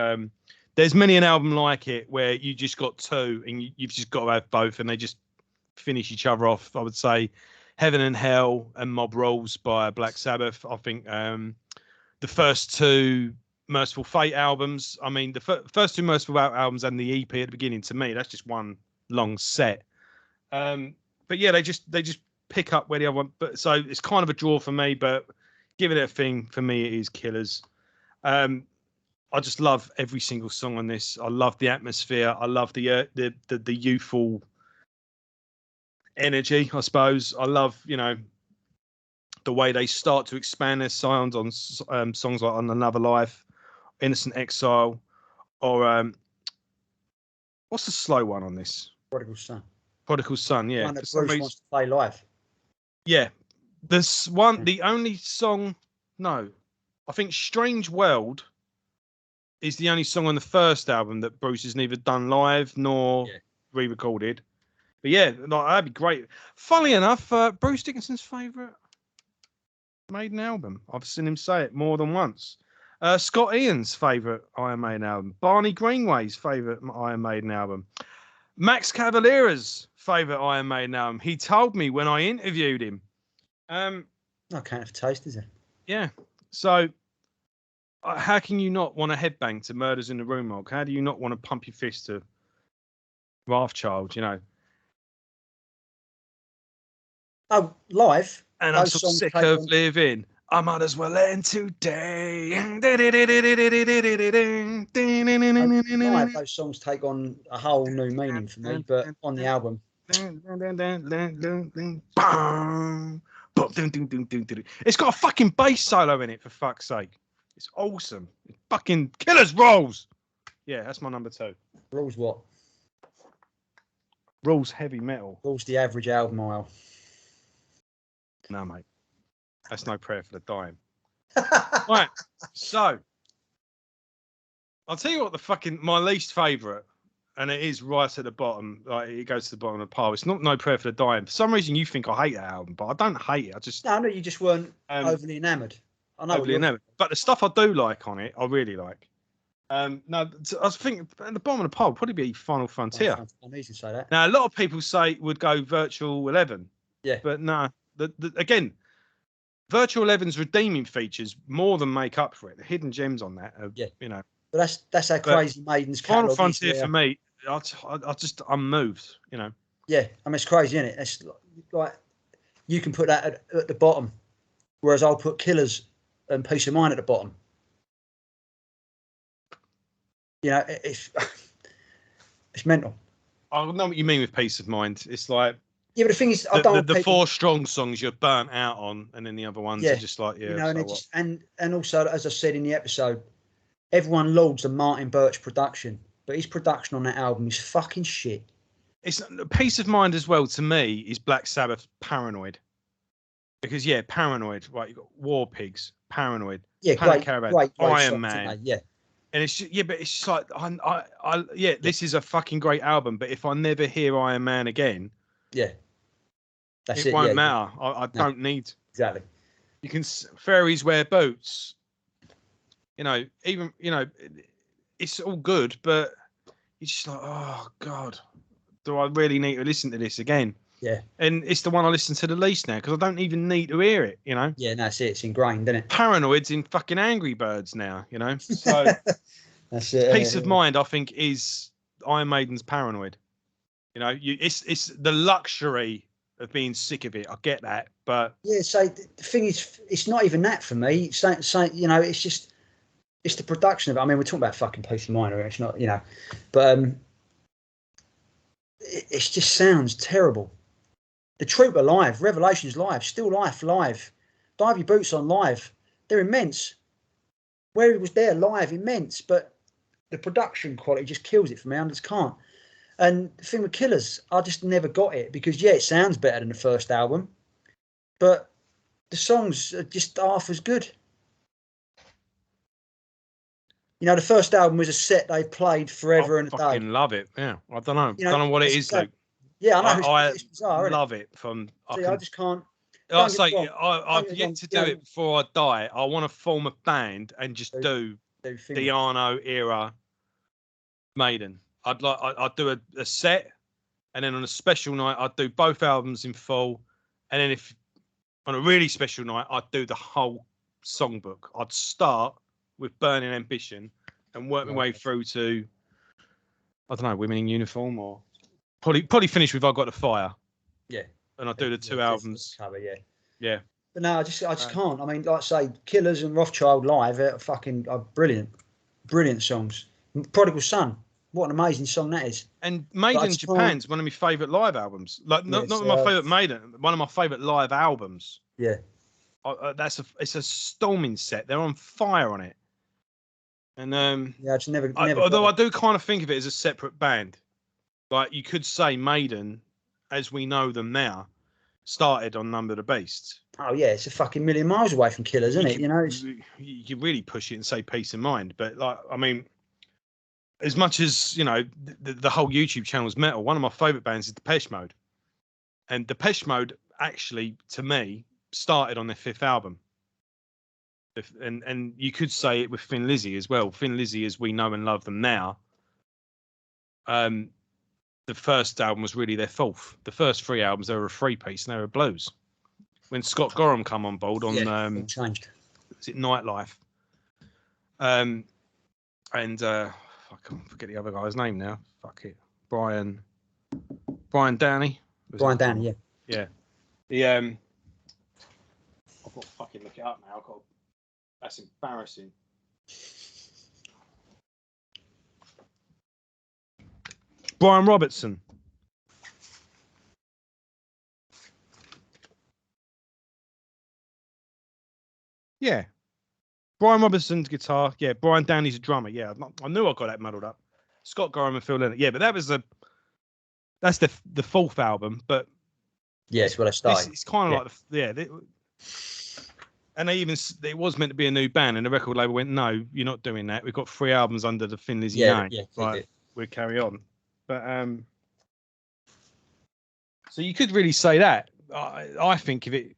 there's many an album like it where you just got 2 and you've just got to have both and they just finish each other off. I would say Heaven and Hell and Mob Rules by Black Sabbath. I think the first 2 Merciful Fate albums, I mean, the first 2 Merciful Fate albums and the EP at the beginning, to me, that's just one long set. But yeah, they just pick up where the other one. But so it's kind of a draw for me. But give it a thing for me, it is killers. I just love every single song on this. I love the atmosphere. I love the youthful energy, I suppose. I love, you know, the way they start to expand their sound on songs like On Another Life, Innocent Exile, or what's the slow one on this? Prodigal Son. Prodigal Son, yeah. One that Bruce wants to play live. Yeah. This one, the only song, no, I think Strange World is the only song on the first album that Bruce has neither done live nor re-recorded. But yeah, that'd be great. Funnily enough, Bruce Dickinson's favourite Maiden album. I've seen him say it more than once. Scott Ian's favourite Iron Maiden album. Barney Greenway's favourite Iron Maiden album. Max Cavalera's favourite Iron Maiden album. He told me when I interviewed him. I can't have a taste, is it? Yeah. So how can you not want to headbang to Murders in the Rue Morgue? How do you not want to pump your fist to Wrathchild, you know? Oh, live? And I'm so sick of living. I might as well end today. Live, those songs take on a whole new meaning for me, but on the album. It's got a fucking bass solo in it, for fuck's sake. It's awesome. It fucking killers rolls. Yeah, that's my number 2. Rules what? Rules heavy metal. Rules the average album mile. No, mate. That's no prayer for the dying. Right. So, I'll tell you what my least favourite, and it is right at the bottom. Like it goes to the bottom of the pile. It's not No Prayer for the Dying. For some reason, you think I hate that album, but I don't hate it. I just no, you just weren't overly enamoured. I know overly enamoured, but the stuff I do like on it, I really like. No, I was thinking at the bottom of the pile would probably be Final Frontier. I'm easy to say that. Now, a lot of people say would go Virtual 11. Yeah, but no. Again, Virtual 11's redeeming features more than make up for it. The hidden gems on that, you know. But that's how crazy Maiden's Final Frontier for me. I'm moved, you know. Yeah, I mean it's crazy, isn't it? It's like you can put that at the bottom, whereas I'll put Killers and Peace of Mind at the bottom. You know, it's mental. I know what you mean with Peace of Mind. It's like but the thing is, the 4 strong songs you're burnt out on, and then the other ones are just like you know, and also as I said in the episode, everyone lauds the Martin Birch production, but his production on that album is fucking shit. It's Peace of Mind as well. To me, is Black Sabbath Paranoid, because Paranoid. Right, you got War Pigs, Paranoid, Yeah, Panic great, Caravan, great Iron songs, Man. yeah. And it's just, but it's just like this is a fucking great album. But if I never hear Iron Man again, that's it won't matter. I don't need exactly. You can fairies wear boots. Even it's all good, but it's just like, oh God, do I really need to listen to this again? Yeah. And it's the one I listen to the least now because I don't even need to hear it. Yeah, no, that's it. It's ingrained, isn't it? Paranoid's in fucking Angry Birds now. So that's it. Peace of Mind, I think, is Iron Maiden's Paranoid. It's the luxury of being sick of it. I get that, but so the thing is, it's not even that for me. It's just it's the production of it. I mean, we're talking about fucking Peace of Mind, or it's not, but it just sounds terrible. The Trooper live, Revelations live, Still Life live, Dive Your Boots on live. They're immense. Where he was there live, immense, but the production quality just kills it for me. I just can't. And the thing with Killers, I just never got it because it sounds better than the first album, but the songs are just half as good. The first album was a set they played forever and a day. I fucking love it. Yeah, I don't know. Don't know what it is, Luke. Yeah, I know. I it's bizarre, love it. I just can't. I've yet to do it before I die. I want to form a band and just do the Arno era Maiden. I'd do a set, and then on a special night I'd do both albums in full, and then if on a really special night I'd do the whole songbook. I'd start with Burning Ambition and work my way through to, I don't know, Women in Uniform, or probably finish with I Got the Fire. Yeah. And I'd do the two albums. Cover, yeah. But no, I just can't. I mean, like I say, Killers and Rothschild live are brilliant. Brilliant songs. Prodigal Son. What an amazing song that is. And Maiden Japan's one of my favourite live albums. Like not my favourite Maiden, one of my favourite live albums. Yeah. It's a storming set. They're on fire on it. And I just never. Although I do kind of think of it as a separate band. Like you could say Maiden, as we know them now, started on Number of the Beast. Oh yeah, it's a fucking million miles away from Killers, isn't it? You can really push it and say Peace of Mind, but I mean, as much as the whole YouTube channel is metal, one of my favourite bands is Depeche Mode, and Depeche Mode actually, to me, started on their fifth album. And you could say it with Thin Lizzy as well. Thin Lizzy, as we know and love them now, the first album was really their fourth. The first three albums, they were a three-piece and they were blues. When Scott Gorham come on board on changed. Is it Nightlife? And I can't forget the other guy's name now. Fuck it. Brian Downey. Brian Downey, yeah. Yeah. I've got to fucking look it up now. That's embarrassing. Brian Robertson. Yeah. Brian Robertson's guitar. Yeah. Brian Downey's a drummer. Yeah. I knew I got that muddled up. Scott Gorham and Phil Lynott. Yeah, but that's the fourth album. But yeah, it's what I started. It's kind of like and it was meant to be a new band, and the record label went, "No, you're not doing that. We've got 3 albums under the Thin Lizzy name. Right, we'll carry on." But so you could really say that. I think of it.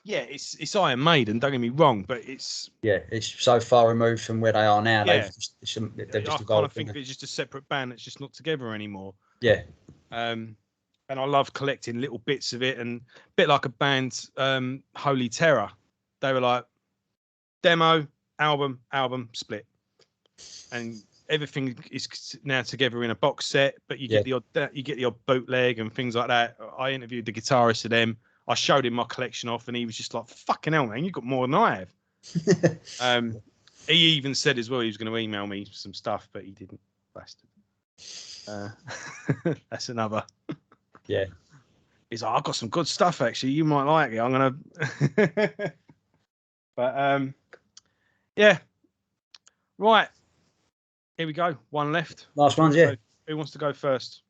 Yeah, it's Iron Maiden. Don't get me wrong, but it's so far removed from where they are now. Yeah. They've just I kind of think of it as just a separate band that's just not together anymore. Yeah. And I love collecting little bits of it, and a bit like a band, Holy Terror. They were like demo, album, split, and everything is now together in a box set. But you get the odd bootleg and things like that. I interviewed the guitarist of them. I showed him my collection off, and he was just like, "Fucking hell, man, you've got more than I have." He even said as well he was going to email me some stuff, but he didn't. Bastard. That's another. Yeah. He's like, I've got some good stuff actually. You might like it. I'm gonna. But yeah. Right. Here we go. One left. Last ones, yeah. Who wants to go first?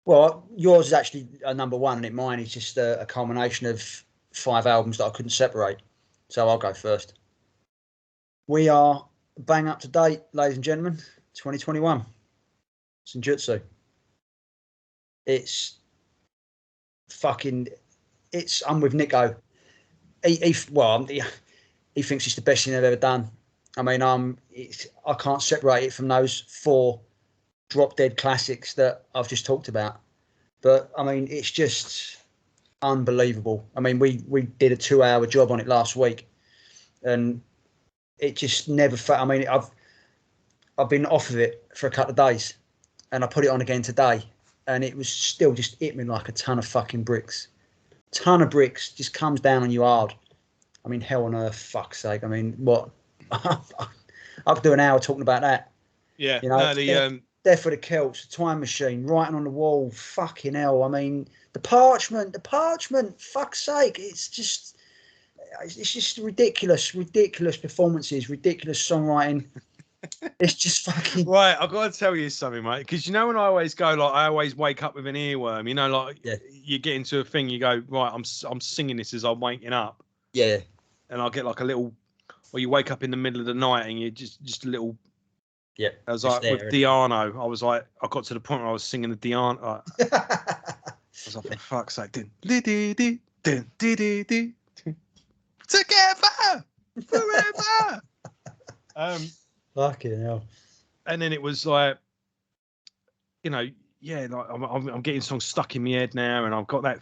Well, yours is actually a number one, and mine is just a culmination of 5 albums that I couldn't separate. So I'll go first. We are bang up to date, ladies and gentlemen. 2021. Senjutsu. It's fucking. I'm with Nico. He thinks it's the best thing they've ever done. I mean, I can't separate it from those 4 drop dead classics that I've just talked about. But I mean, it's just unbelievable. I mean, we did a 2-hour job on it last week, and it just never felt. I mean, I've been off of it for a couple of days, and I put it on again today, and it was still just hit me like a ton of fucking bricks. Ton of bricks just comes down on you hard. I mean, hell on earth, fuck's sake. I mean, what? I could do an hour talking about that. Yeah, you know, Death for the Celts, Time Machine, Writing on the Wall, fucking hell. I mean, the Parchment, fuck's sake. It's just ridiculous performances, ridiculous songwriting. It's just fucking... Right, I've got to tell you something, mate, because you know when I always go, like, I always wake up with an earworm, you know, like, you get into a thing, you go, right, I'm singing this as I'm waking up. Yeah. And I'll get like a little, or you wake up in the middle of the night and you just a little... Yeah. I was like, with Diano, I was like, I got to the point where I was singing the Diano. Like, I was like, for fuck's sake, together forever. Fucking hell. And then it was like, you know, yeah, like I'm getting songs stuck in my head now, and I've got that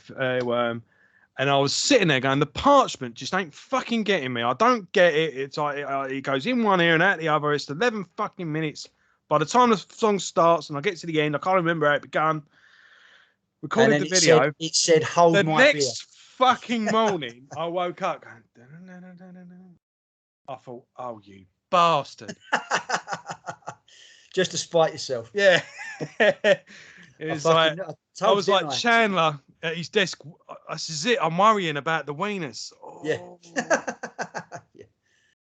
and I was sitting there going, the Parchment just ain't fucking getting me. I don't get it. It's like it goes in one ear and out the other. It's 11 fucking minutes. By the time the song starts and I get to the end, I can't remember how it began. Recorded the video. It said, hold the my beer. next fucking morning, I woke up going, I thought, oh, you bastard. Just to spite yourself. Yeah. It was I was like Chandler at his desk. This is it. I'm worrying about the wieners. Oh. Yeah. Yeah.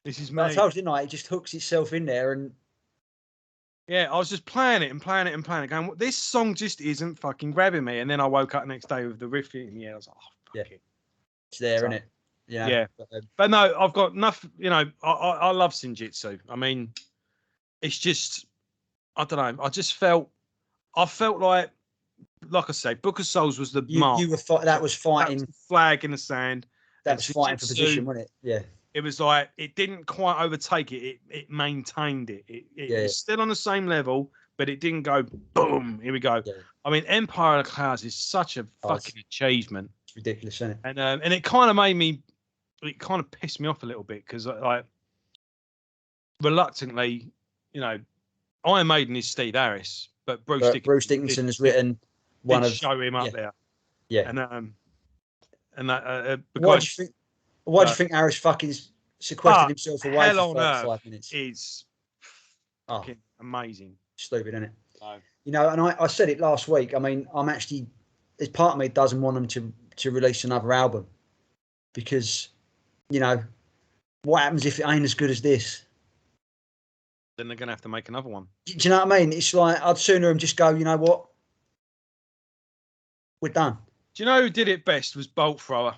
This is me. I told you, didn't I? It just hooks itself in there, and yeah, I was just playing it, going, well, this song just isn't fucking grabbing me. And then I woke up the next day with the riff in. Yeah, I was like, oh, fuck it. It's there, isn't it? Yeah. Yeah. But no, I've got enough. You know, I love Senjutsu. I mean, it's just, I don't know. I felt like I say, Book of Souls was the mark. You were that was fighting. That was the flag in the sand. That was fighting for position, wasn't it? Yeah. It was like it didn't quite overtake it. It maintained it. It was still on the same level, but it didn't go boom. Here we go. Yeah. I mean, Empire of the Clouds is such a fucking achievement. It's ridiculous, isn't it? And it kind of made me. It kind of pissed me off a little bit because, like, reluctantly, you know, Iron Maiden is Steve Harris, but Bruce Dickinson has written one of show him up there. Yeah. And that. Why do you think Harris fucking sequestered himself away for 5 minutes? Is fucking amazing. Stupid, isn't it? No. You know, and I said it last week. I mean, I'm actually, there's part of me doesn't want them to release another album because, you know, what happens if it ain't as good as this? Then they're going to have to make another one. Do you know what I mean? It's like, I'd sooner them just go, you know what? We're done. Do you know who did it best was Bolt Thrower?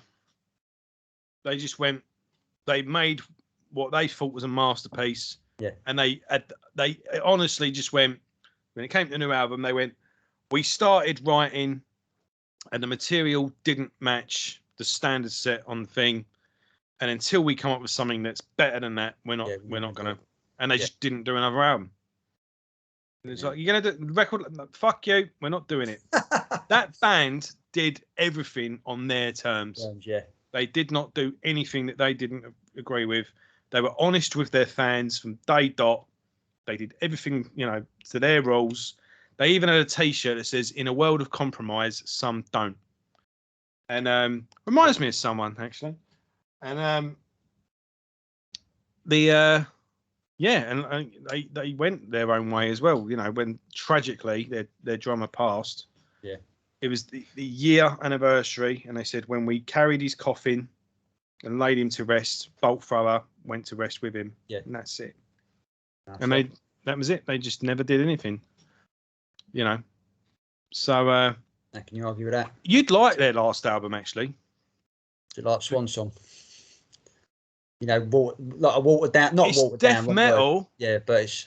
They just went, they made what they thought was a masterpiece. Yeah. And they honestly just went, when it came to the new album, they went, we started writing and the material didn't match the standard set on the thing. And until we come up with something that's better than that, we're not going to. And they just didn't do another album. And it's like, you're going to do the record? Fuck you. We're not doing it. That band did everything on their terms. Yeah. They did not do anything that they didn't agree with. They were honest with their fans from day dot. They did everything, you know, to their rules. They even had a T-shirt that says, in a world of compromise, some don't. And reminds me of someone, actually. And and they went their own way as well. You know, when tragically their drummer passed. Yeah. It was the year anniversary, and they said when we carried his coffin and laid him to rest, Bolt Thrower went to rest with him. Yeah. And that's it. and that was it. They just never did anything, you know. So how can you argue with that? You'd like their last album, actually. Do you like Swan Song? You know, like a watered down, not it's watered death down. metal. Yeah, but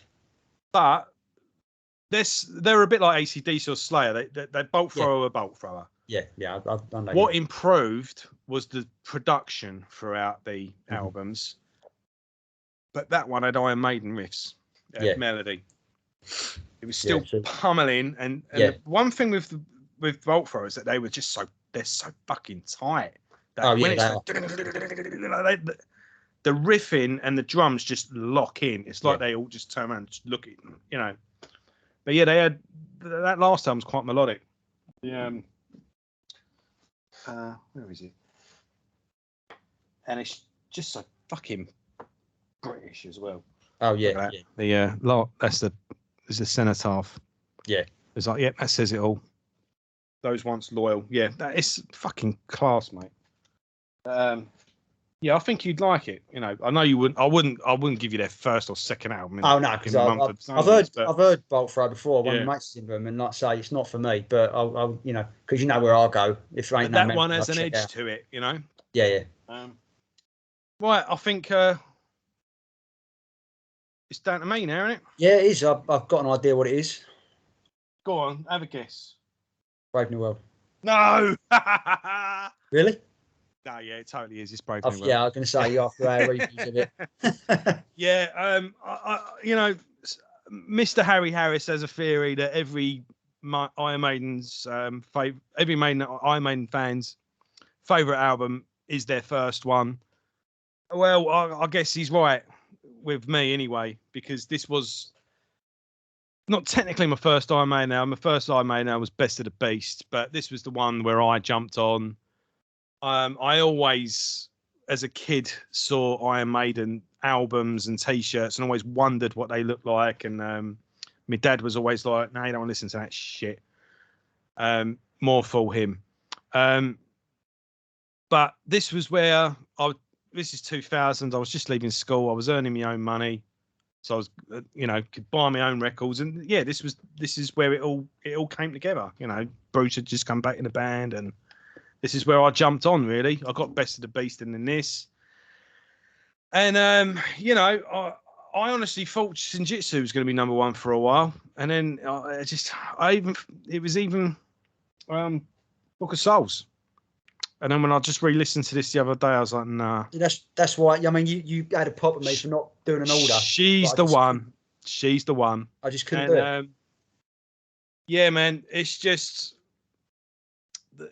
they're a bit like AC/DC or Slayer. They bolt thrower, bolt thrower. Yeah, I know. What improved was the production throughout the albums, but that one had Iron Maiden riffs, melody. It was still pummeling, and the one thing with bolt thrower is that they were just they're so fucking tight. That when it's the riffing and the drums just lock in. It's like they all just turn around and just look at it, you know. But yeah, they had that last album's quite melodic. Yeah. Where is it? And it's just so fucking British as well. Oh yeah, That's the cenotaph. Yeah, it's like that says it all. Those once loyal, that is fucking class, mate. I think you'd like it. You know, I know you wouldn't. I wouldn't give you their first or second album. Oh no, because I've heard Bolt Throw before. One of my mates syndrome, and like I say, it's not for me. But I'll you know, because you know where I'll go if there ain't that one has an edge to it. You know. Yeah. Right, I think it's down to me now, isn't it? Yeah, it is. I've got an idea what it is. Go on, have a guess. Brave New World. No. Really? No, it totally is. It's Brave New World. Yeah, I was going to say after our reviews of it. You know, Mr. Harry Harris has a theory that every Iron Maiden's every Iron Maiden fans' favorite album is their first one. Well, I guess he's right with me anyway, because this was not technically my first Iron Maiden album. My first Iron Maiden album was Best of the Beast, but this was the one where I jumped on. I always, as a kid, saw Iron Maiden albums and T-shirts and always wondered what they looked like. And my dad was always like, "No, you don't want to listen to that shit." More for him. But this was where this is 2000. I was just leaving school. I was earning my own money, so I was, could buy my own records. And this is where it all came together. You know, Bruce had just come back in the band, and this is where I jumped on, really. I got Best of the Beast and then this. And, I honestly thought Shinjitsu was going to be number one for a while. And then it was even Book of Souls. And then when I just re-listened to this the other day, I was like, nah. That's why. I mean, you had a pop at me for not doing an order. She's the one. She's the one. I just couldn't do it. Yeah, man. It's just...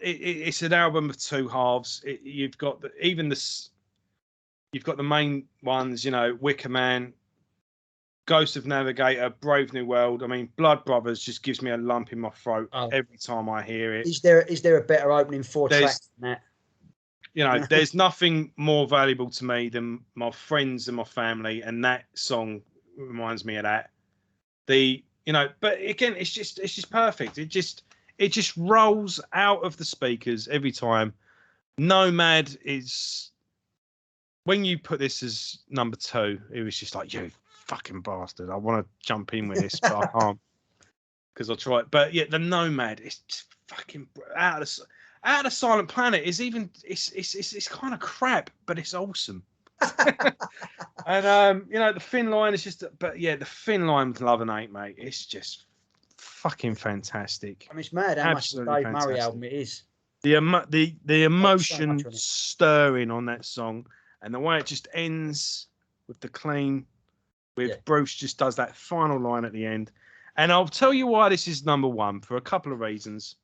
It's an album of two halves. You've got the main ones, you know, Wicker Man, Ghost of Navigator, Brave New World. I mean, Blood Brothers just gives me a lump in my throat every time I hear it. Is there a better opening tracks than that? You know, there's nothing more valuable to me than my friends and my family, and that song reminds me of that. But again, it's just perfect. It just rolls out of the speakers every time. Nomad is... When you put this as number 2, it was just like, you fucking bastard. I want to jump in with this, but I can't. Because I'll try it. But the Nomad is just fucking... Out of the Silent Planet is even... It's kind of crap, but it's awesome. And, the Thin Line is just... But, the Thin Line with Love and Hate, mate, it's just... fucking fantastic. I mean, it's mad how much the Dave Murray album it is. The emotion stirring on that song, and the way it just ends with the clean, with Bruce just does that final line at the end. And I'll tell you why this is number one for a couple of reasons.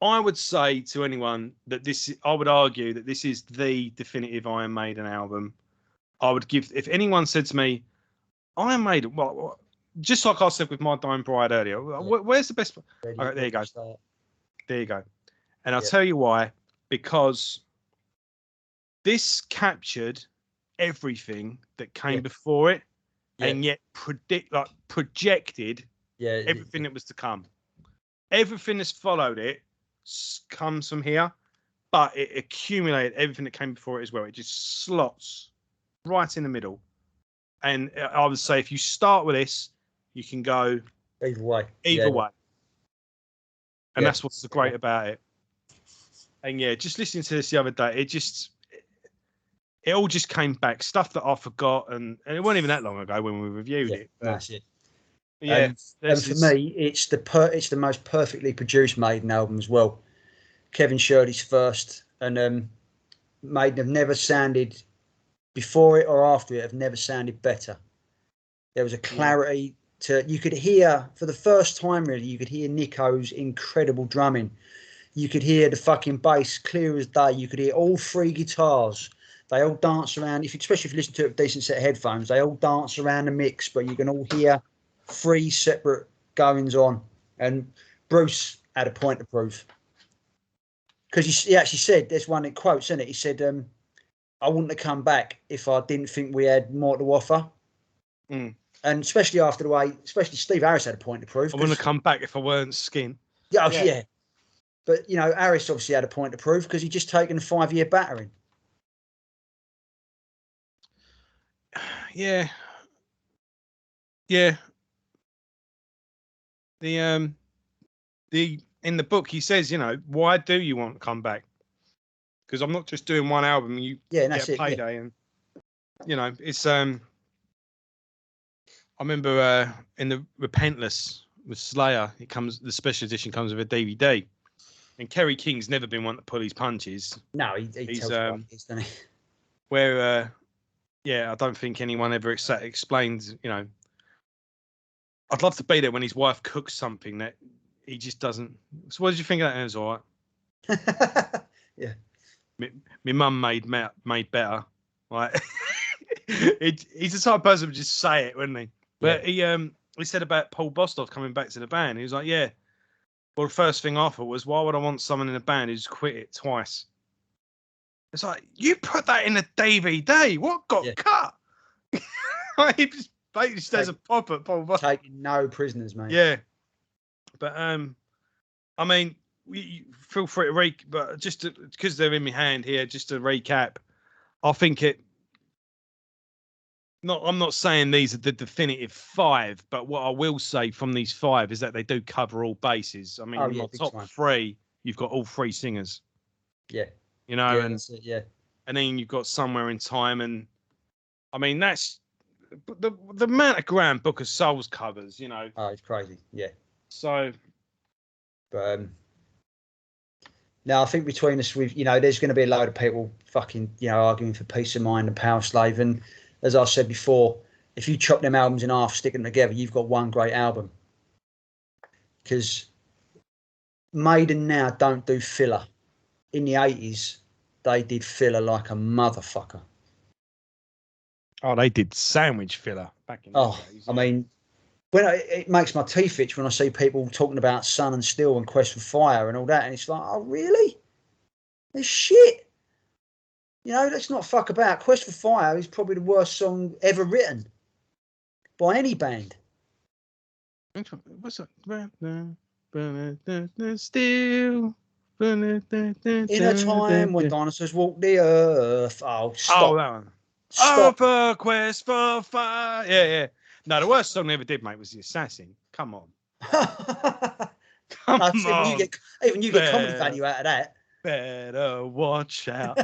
I would say to anyone that I would argue that this is the definitive Iron Maiden album. I would give, if anyone said to me, Iron Maiden, what just like I said with My Dying Bride earlier, where's the best? Right, there you go. There you go. And I'll tell you why. Because this captured everything that came before it, and yet projected everything that was to come. Everything that's followed it comes from here, but it accumulated everything that came before it as well. It just slots right in the middle. And I would say if you start with this, you can go either way. And that's what's so great about it. And yeah, just listening to this the other day, it all just came back. Stuff that I forgot, and it wasn't even that long ago when we reviewed it. That's it. Yeah, and for me, it's the most perfectly produced Maiden album as well. Kevin Shirley's first, and Maiden have never sounded before it or after it have never sounded better. There was a clarity to you could hear for the first time really. You could hear Nico's incredible drumming. You could hear the fucking bass clear as day. You could hear all three guitars. They all dance around. Especially if you listen to it with a decent set of headphones, they all dance around the mix, but you can all hear three separate goings on. And Bruce had a point to prove. Because he actually said, there's one in quotes, isn't it? He said, I wouldn't have come back if I didn't think we had more to offer. Mm. And especially after the way, especially Steve Harris had a point to prove. I wouldn't have come back if I weren't skin. Yeah. But, Harris obviously had a point to prove because he'd just taken a 5-year battering. Yeah. The in the book he says, why do you want to come back? Because I'm not just doing one album. You get a payday, and it's I remember in the Repentless with Slayer, the special edition comes with a DVD, and Kerry King's never been one to pull his punches. No, he's tells he's done it. Where I don't think anyone ever explained. I'd love to be there when his wife cooks something that he just doesn't. So what did you think of that? It was all right. Yeah. My mum made better. Like he's the type of person who would just say it, wouldn't he? But he said about Paul Bostov coming back to the band. He was like, yeah. Well, the first thing I thought was, why would I want someone in a band who's quit it twice? It's like, you put that in a DVD. What got cut? He just basically says a pop at Paul Bostov. Taking no prisoners, mate. Yeah. But I mean, feel free to but just because they're in my hand here, just to recap, I think I'm not saying these are the definitive 5, but what I will say from these 5 is that they do cover all bases. I mean, in my top 3, you've got all 3 singers. Yeah. And that's it, and then you've got Somewhere in Time, and I mean that's the amount of Graham Book of Souls covers. Oh, it's crazy. Yeah. So. But now I think between us, there's going to be a load of people fucking, arguing for Peace of Mind and Power Slave. And as I said before, if you chop them albums in half, stick them together, you've got one great album. Because Maiden now don't do filler. In the 80s, they did filler like a motherfucker. Oh, they did sandwich filler back in the days. I mean, it makes my teeth itch when I see people talking about Sun and Steel and Quest for Fire and all that, and it's like, oh really? It's shit. Let's not fuck about. Quest for Fire is probably the worst song ever written by any band. What's that? Steel. In a time when dinosaurs walked the earth. Oh, stop. Oh, that one. Stop. For Quest for Fire. Yeah. No, the worst song they ever did, mate, was The Assassin. Come on. Come on. Even you get comedy value out of that. Better watch out.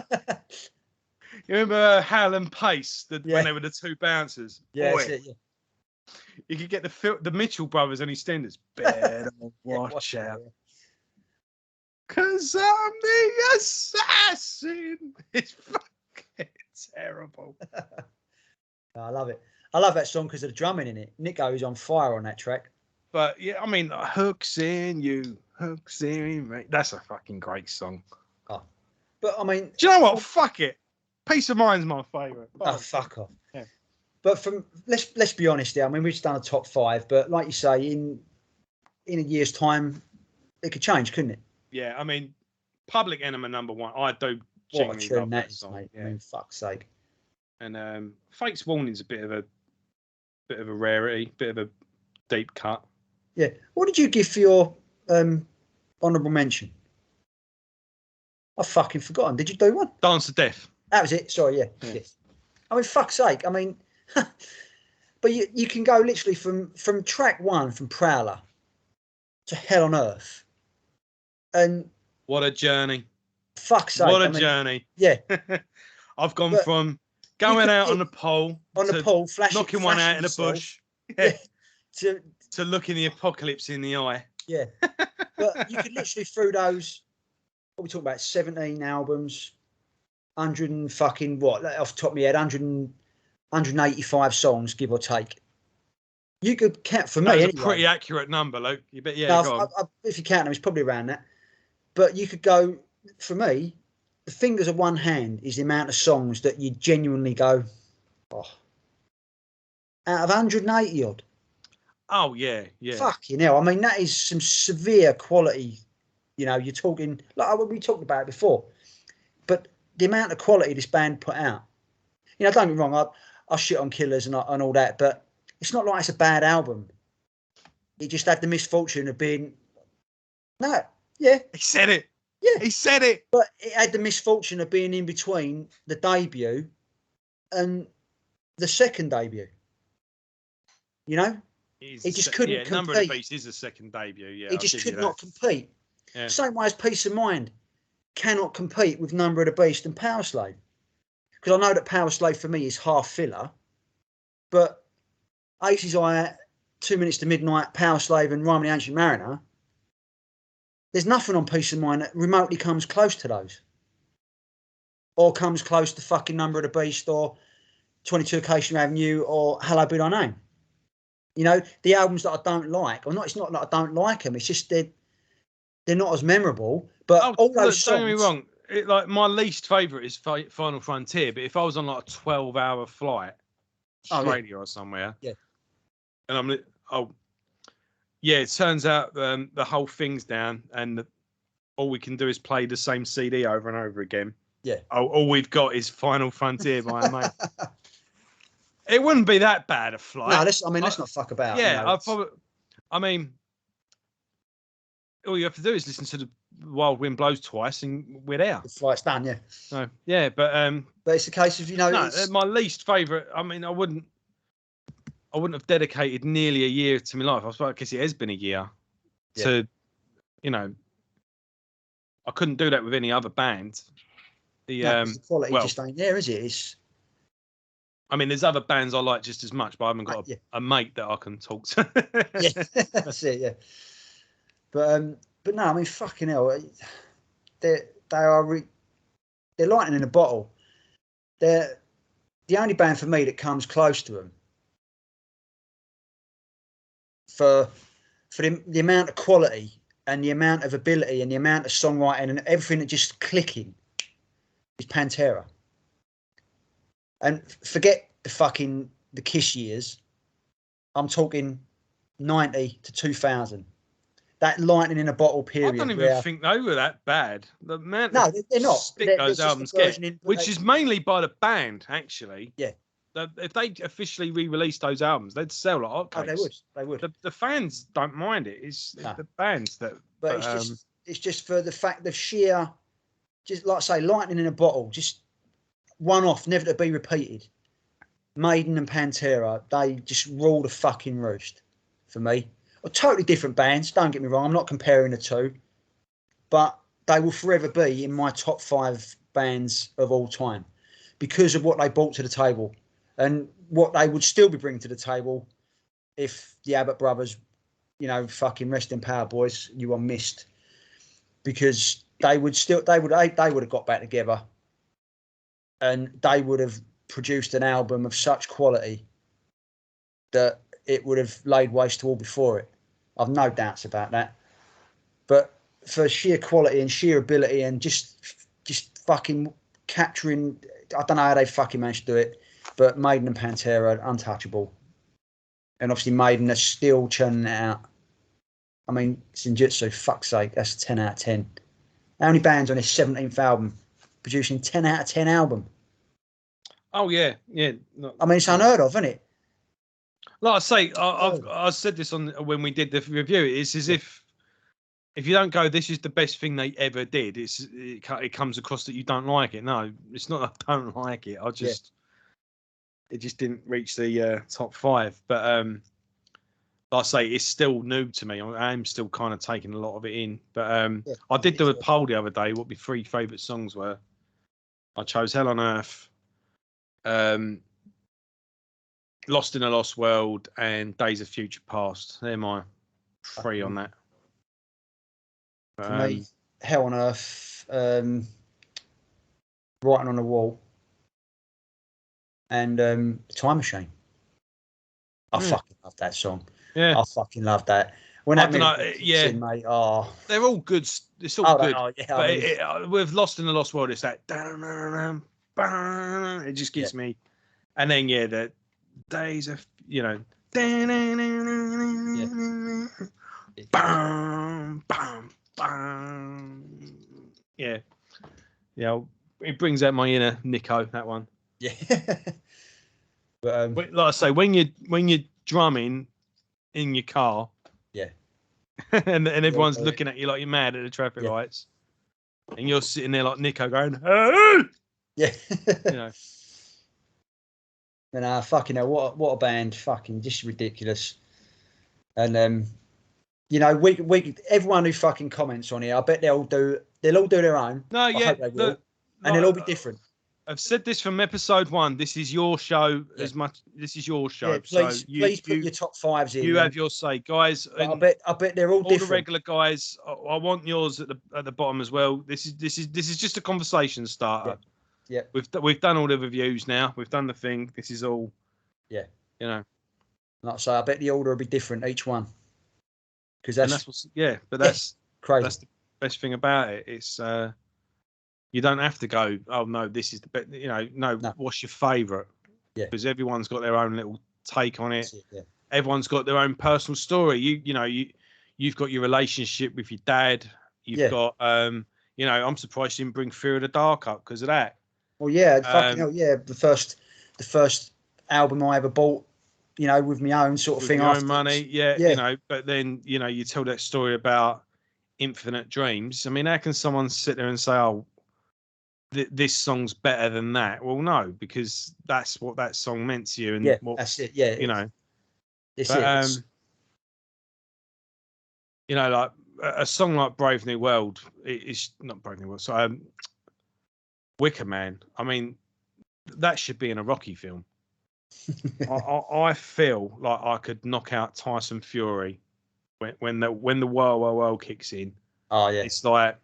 You remember Hal and Pace when they were the 2 bouncers? Yeah, You could get the Mitchell brothers and EastEnders. Better watch out. Because I'm the assassin. It's fucking terrible. I love it. I love that song because of the drumming in it. Nico is on fire on that track. But yeah, I mean, hooks in you, hooks in me. That's a fucking great song. Oh. But I mean, do you know what? Fuck it. Peace of Mind's my favourite. Oh, fuck off. Yeah. But let's be honest here. I mean, we've just done a top 5, but like you say, in a year's time, it could change, couldn't it? Yeah, I mean, Public Enemy #1. I do genuinely love that song. Mate. Yeah. I mean, fuck's sake. And Fate's Warning's a bit of a rarity, bit of a deep cut. Yeah. What did you give for your honourable mention? I've fucking forgotten. Did you do one? Dance to Death. That was it. Sorry, yeah. Yes. I mean, fuck's sake. I mean, But you can go literally from track 1 from Prowler to Hell on Earth, and what a journey! Fuck's sake! What a journey! Yeah, I've gone from going out on the pole, knocking one out in a bush, to looking the apocalypse in the eye. Yeah, but you could literally through those. What we talking about? 17 albums, 100 and fucking what? Off the top of my head, 185 songs, give or take. You could count for me. That's anyway. A pretty accurate number, Luke. You bet. Yeah, no, go on. If you count them, it's probably around that. But you could go. For me, the fingers of one hand is the amount of songs that you genuinely go, oh, out of 180 odd. Oh yeah. Fucking hell! I mean, that is some severe quality. You know, you're talking like we talked about it before, but the amount of quality this band put out. You know, don't get me wrong. I shit on Killers and all that, but it's not like it's a bad album. It just had the misfortune of being. No, yeah. He said it. Yeah, he said it. But it had the misfortune of being in between the debut and the second debut. You know, it just couldn't compete. Number of the Beast is a second debut. Yeah, it just could not compete. Yeah. Same way as Peace of Mind cannot compete with Number of the Beast and Power Slave. Because I know that Power Slave for me is half filler, but Ace's Eye, 2 Minutes to Midnight, Power Slave, and Rhyme of the Ancient Mariner. There's nothing on Peace of Mind that remotely comes close to those. Or comes close to fucking Number of the Beast or 22 Acacia Avenue or Hello Be Thy Name. You know, the albums that I don't like, or not, it's not that I don't like them, it's just they're not as memorable. But all those songs... Don't get me wrong, like my least favourite is Final Frontier, but if I was on like a 12-hour flight, Australia or somewhere, and I'm it turns out the whole thing's down, and all we can do is play the same CD over and over again. Yeah. All we've got is Final Frontier by a mate. It wouldn't be that bad a flight. No, let's not fuck about. Yeah, you know, I mean, all you have to do is listen to the Wild Wind Blows twice, and we're there. The flight's done, yeah. So yeah, but it's a case of my least favourite. I mean, I wouldn't have dedicated nearly a year to my life. I guess it has been a year to, I couldn't do that with any other band. The quality just ain't there, is it? It's. I mean, there's other bands I like just as much, but I haven't got a mate that I can talk to. Yeah, that's it. Yeah, but no, I mean, fucking hell, they're lightning in a bottle. They're the only band for me that comes close to them for the amount of quality and the amount of ability and the amount of songwriting and everything that just clicking is Pantera. And forget the Kiss years. I'm talking 90 to 2000. That lightning in a bottle period. I don't even think they were that bad. The man, no, they're not. Stick those albums get, which is mainly by the band, actually. Yeah. If they officially re-released those albums, they'd sell like hotcakes. Oh, they would. The fans don't mind it. It's the bands that. But it's just for the fact of sheer, just like I say, lightning in a bottle, just one off, never to be repeated. Maiden and Pantera, they just rule the fucking roost for me. Well, totally different bands, don't get me wrong, I'm not comparing the two, but they will forever be in my top 5 bands of all time because of what they brought to the table and what they would still be bringing to the table if the Abbott brothers, fucking rest in power, boys, you are missed, because they would have got back together and they would have produced an album of such quality that it would have laid waste to all before it. I've no doubts about that. But for sheer quality and sheer ability and just fucking capturing, I don't know how they fucking managed to do it, but Maiden and Pantera are untouchable. And obviously Maiden are still churning it out. I mean, Senjutsu, fuck's sake, that's a 10 out of 10. How many bands on this 17th album producing 10 out of 10 album? Oh, yeah. I mean, it's unheard of, isn't it? Like I say, I said this when we did the review. It's as if you don't go, this is the best thing they ever did, it comes across that you don't like it. No, it's not that I don't like it. it just didn't reach the top 5. But like I say, it's still new to me. I am still kind of taking a lot of it in. But I did do a poll the other day. What my 3 favourite songs were. I chose Hell on Earth, Lost in a Lost World, and Days of Future Past. They're my 3 on that. For me, Hell on Earth, Writing on the Wall, and Time Machine. I fucking love that song. Yeah, I fucking love that. When that in, mate. Oh, they're all good. It's all good. But with Lost in the Lost World, it's that. It just gives me. And then the Days of Bam, bam, bam. Yeah. It brings out my inner Nico. That one. Yeah. But like I say, when you're drumming in your car, and everyone's looking at you like you're mad at the traffic lights, and you're sitting there like Nico going, hey! Yeah. And fucking hell, what a band, fucking just ridiculous. And everyone who fucking comments on here, I bet they'll all do their own. No, I hope they will. And they'll all be different. I've said this from episode 1. This is your show as much. This is your show. Yeah, please put your top 5s in. You have your say, guys. I bet they're all different. All the regular guys. I want yours at the bottom as well. This is just a conversation starter. Yeah. We've done all the reviews now. We've done the thing. This is all. Yeah. Like I say, I bet the order will be different each one. Because that's crazy. That's the best thing about it. It's you don't have to go, oh no, this is the best. No. What's your favourite? Yeah. Because everyone's got their own little take on it. Yeah. Everyone's got their own personal story. You've got your relationship with your dad. You've got I'm surprised you didn't bring Fear of the Dark up because of that. Well, yeah, fucking hell, yeah. The first album I ever bought, with my own sort of thing. Your own money, but then you tell that story about Infinite Dreams. I mean, how can someone sit there and say, "Oh, this song's better than that"? Well, no, because that's what that song meant to you, and that's it. Yeah, It's like a song like Brave New World. It's not Brave New World. So, Wicker Man. I mean, that should be in a Rocky film. I feel like I could knock out Tyson Fury when the whoa kicks in. Oh yeah, it's like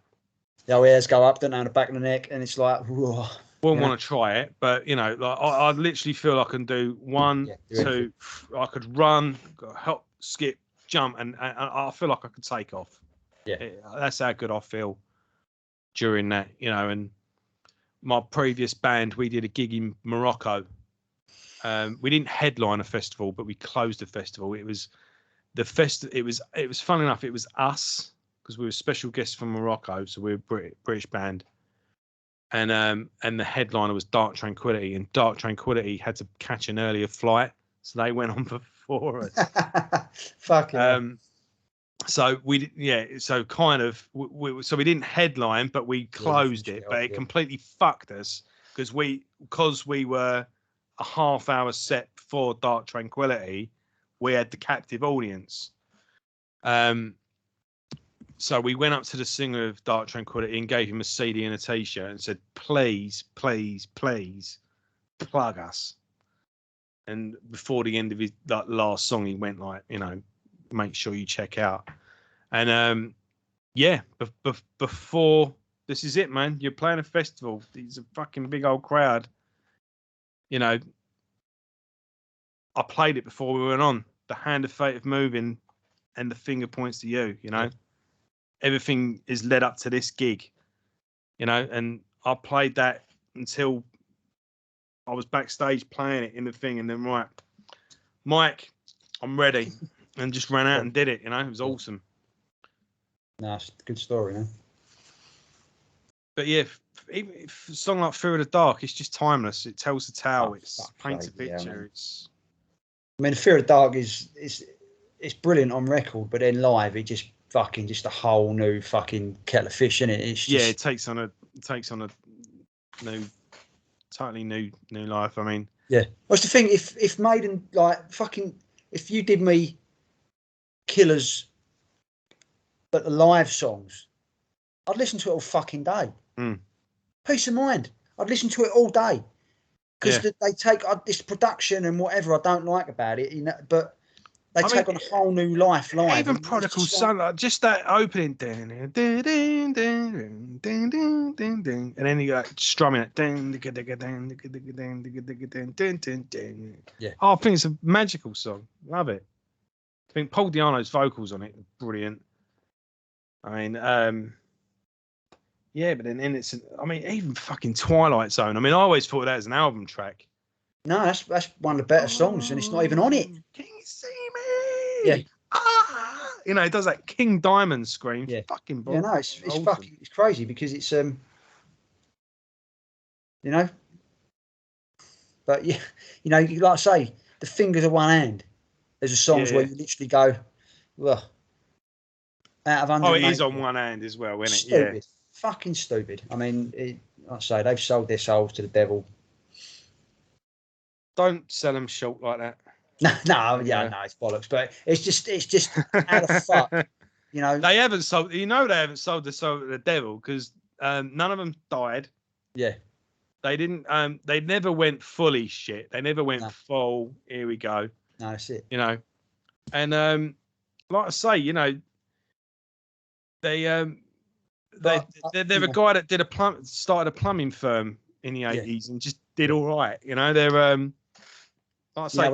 the hairs go up, don't know, the back of the neck, and it's like, whoa. Wouldn't want to try it, but I literally feel I can do 1, 2. I could run, hop, skip, jump, and I feel like I could take off. Yeah, that's how good I feel during that. And my previous band, we did a gig in Morocco. We didn't headline a festival, but we closed the festival. It was It was fun enough. It was us because we were special guests from Morocco, so we were a British band. And the headliner was Dark Tranquillity, and Dark Tranquillity had to catch an earlier flight, so they went on before us. Fucking. So we didn't headline, but we closed it. But it completely fucked us because we were a half-hour set before Dark Tranquillity. We had the captive audience. So we went up to the singer of Dark Tranquillity and gave him a CD and a T-shirt and said, please, please, please plug us. And before the end of his last song, he went make sure you check out. And before, this is it, man. You're playing a festival. It's a fucking big old crowd. I played it before we went on. The Hand of Fate of Moving and the finger points to you, Everything is led up to this gig, and I played that until I was backstage playing it in the thing, and then right, Mike, I'm ready, and just ran out and did it. It was awesome. Nice, good story, man. But yeah, even a song like Fear of the Dark, it's just timeless. It tells the tale. It paints a picture. Fear of the Dark it's brilliant on record, but then live, it just fucking just a whole new fucking kettle of fish, isn't it? It's just... it takes on a new, totally new life. I mean, Yeah. What's the thing? If Maiden, like, fucking, if you did me Killers, but the live songs, I'd listen to it all fucking day. Peace of mind. I'd listen to it all day. Because they take this production and whatever I don't like about it, you know, but they take on a whole new life live. Even Prodigal Son, like, just that opening, and then you like strumming it. Yeah. Oh, I think it's a magical song. Love it. I think Paul Di'Anno's vocals on it are brilliant. I mean, yeah, but then it's, I mean, even fucking Twilight Zone. I mean, I always thought of that as an album track. No, that's one of the better songs, and it's not even on it. Can you see me? Yeah. Ah! You know, it does that King Diamond scream. Yeah. Fucking yeah, no, it's awesome. fucking, it's crazy because it's you know, but yeah, you know, like I say, the fingers of one hand. There's a songs where you literally go, well, out of 100. Oh, it is on one hand as well, isn't it? Stupid. Yeah. Fucking stupid. I mean, like I say, they've sold their souls to the devil. Don't sell them short like that. No, it's bollocks. But it's just how the fuck, you know. They haven't sold. You know, they haven't sold the soul to the devil because none of them died. Yeah. They didn't. They never went fully shit. They never went full. Here we go. No, that's it. You know, and like I say, you know, they're a guy that did started a plumbing firm in the 80s and just did all right. You know, they're like I say,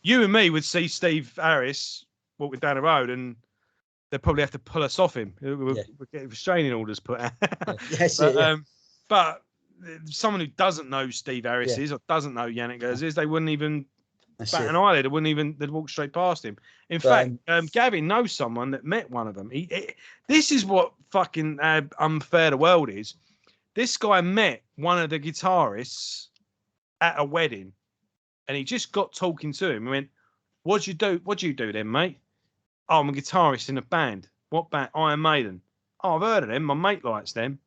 you and me would see Steve Harris walking down the road and they'd probably have to pull us off him. We're getting restraining orders put out. But someone who doesn't know Steve Harris is or doesn't know Yannick Gers is, they wouldn't even bat an eyelid. They'd walk straight past him. In fact, Gavin knows someone that met one of them. This is what fucking unfair the world is. This guy met one of the guitarists at a wedding, and he just got talking to him. He went, "What do you do then, mate?" "Oh, I'm a guitarist in a band." "What band?" "Iron Maiden." "Oh, I've heard of them. My mate likes them."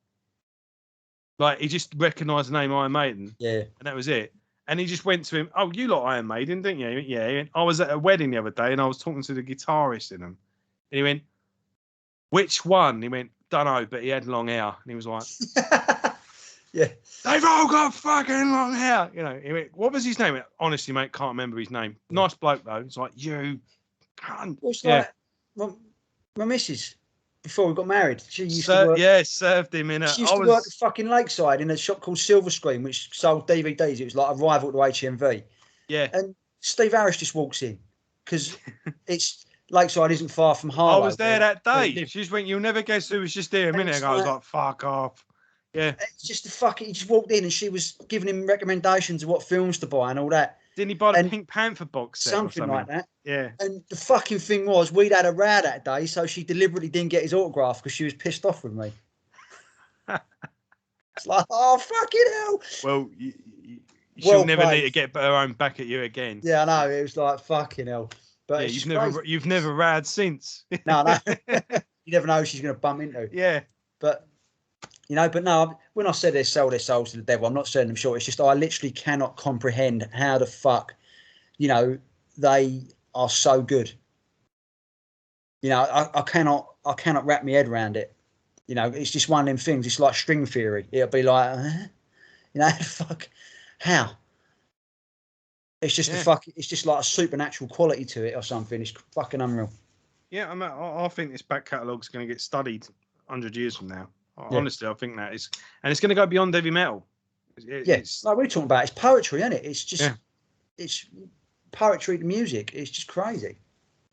Like, he just recognised the name Iron Maiden. Yeah. And that was it. And he just went to him, "Oh, you like Iron Maiden, didn't you?" He went, "Yeah." He went, "I was at a wedding the other day and I was talking to the guitarist in them." And he went, "Which one?" He went, "Don't know, but he had long hair." And he was like, yeah. "They've all got fucking long hair." You know, he went, "What was his name?" Went, "Honestly, mate, can't remember his name." Nice bloke, though. It's like, you cunt. Well, it's like my missus, before we got married, she used to work. Yeah, served him in a... She used to work at fucking Lakeside in a shop called Silver Screen, which sold DVDs. It was like a rival to HMV. Yeah. And Steve Harris just walks in because it's Lakeside isn't far from Harlow. I was there that day. She just went, "You'll never guess who was just there a minute ago." I was like, "Fuck off." Yeah. It's just he just walked in and she was giving him recommendations of what films to buy and all that. Didn't he buy the Pink Panther box set something like that? Yeah. And the fucking thing was, we'd had a row that day, so she deliberately didn't get his autograph because she was pissed off with me. It's like, oh, fucking hell. Well, she'll never need to get her own back at you again. Yeah, I know. It was like, fucking hell. But you've never rad since. No. You never know who she's going to bump into. Yeah. But, you know, when I said they sell their souls to the devil, I'm not selling them short. It's just I literally cannot comprehend how the fuck, you know, they are so good. You know, I cannot wrap my head around it. You know, it's just one of them things. It's like string theory. It'll be like, you know, fuck, how? It's just it's just like a supernatural quality to it or something. It's fucking unreal. Yeah, I think this back catalogue's going to get studied 100 years from now. Honestly, I think that is, and it's going to go beyond heavy metal. It's like we're talking about. It's poetry, isn't it? It's just, it's poetry to music. It's just crazy.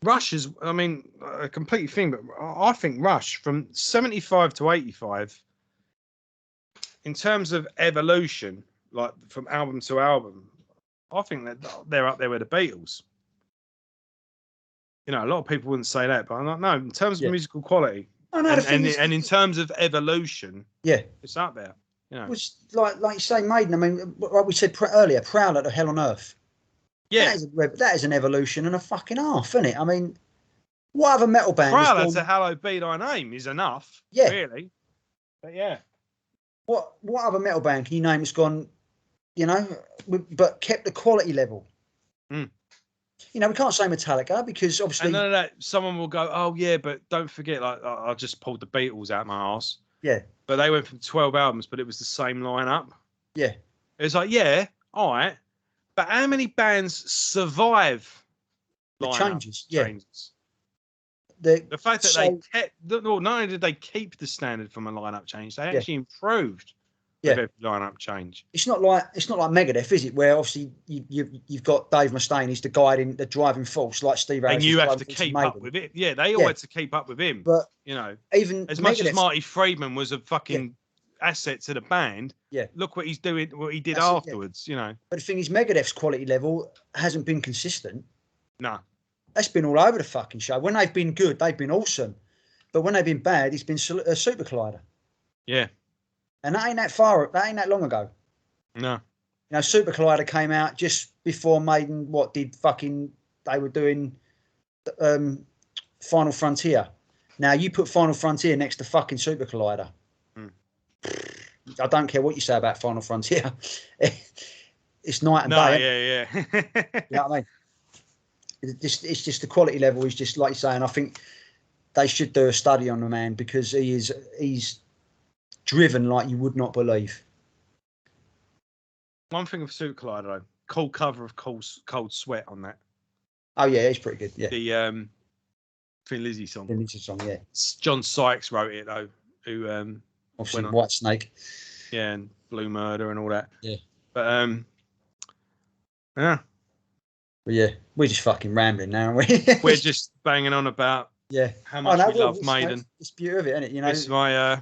Rush is, I mean, a complete thing, but I think Rush from 75 to 85, in terms of evolution, like from album to album, I think that they're up there with the Beatles. You know, a lot of people wouldn't say that, but I'm like, no, in terms of musical quality, and in terms of evolution, it's up there. You know, which like you say, Maiden. I mean, like we said earlier, Prowler to Hell on Earth. Yeah, that is an evolution and a fucking half, isn't it? I mean, what other metal band? Prowler to Hallowed Be Thy Name is enough. Yeah, really. But yeah, what other metal band can you name that's gone? you know, but kept the quality level. Mm. You know, we can't say Metallica because obviously. And none of that. Someone will go, "Oh yeah, but don't forget, like I just pulled the Beatles out my arse." Yeah. But they went from 12 albums, but it was the same lineup. Yeah. It's like, yeah, all right, but how many bands survive The changes? changes? The fact that they kept, not only did they keep the standard from a lineup change, they actually improved with every lineup change. It's not like Megadeth, is it? Where obviously you've got Dave Mustaine, he's the driving force, like Steve Harris. And you have to keep up with it. Yeah, they all had to keep up with him. But you know, even as much as Marty Friedman was a fucking asset to the band, yeah, look what he's doing, what he did afterwards. You know. But the thing is, Megadeth's quality level hasn't been consistent. No. That's been all over the fucking show. When they've been good, they've been awesome. But when they've been bad, it's been a Super Collider. Yeah. And that ain't that long ago. No. You know, Super Collider came out just before Maiden, they were doing Final Frontier. Now, you put Final Frontier next to fucking Super Collider. I don't care what you say about Final Frontier. It's night and day. Yeah. You know what I mean? It's just the quality level is just like you're saying. I think they should do a study on the man because he's driven like you would not believe. One thing of Super Collider though, cool cover of Cold Sweat on that. Oh yeah, it's pretty good. Yeah. The Thin Lizzy song. Thin Lizzy song, yeah. John Sykes wrote it though, who obviously White Snake. Yeah, and Blue Murder and all that. Yeah. But yeah. But yeah, we're just fucking rambling now, aren't we? We're just banging on about how much we love Maiden. It's beautiful, isn't it? You know, it's my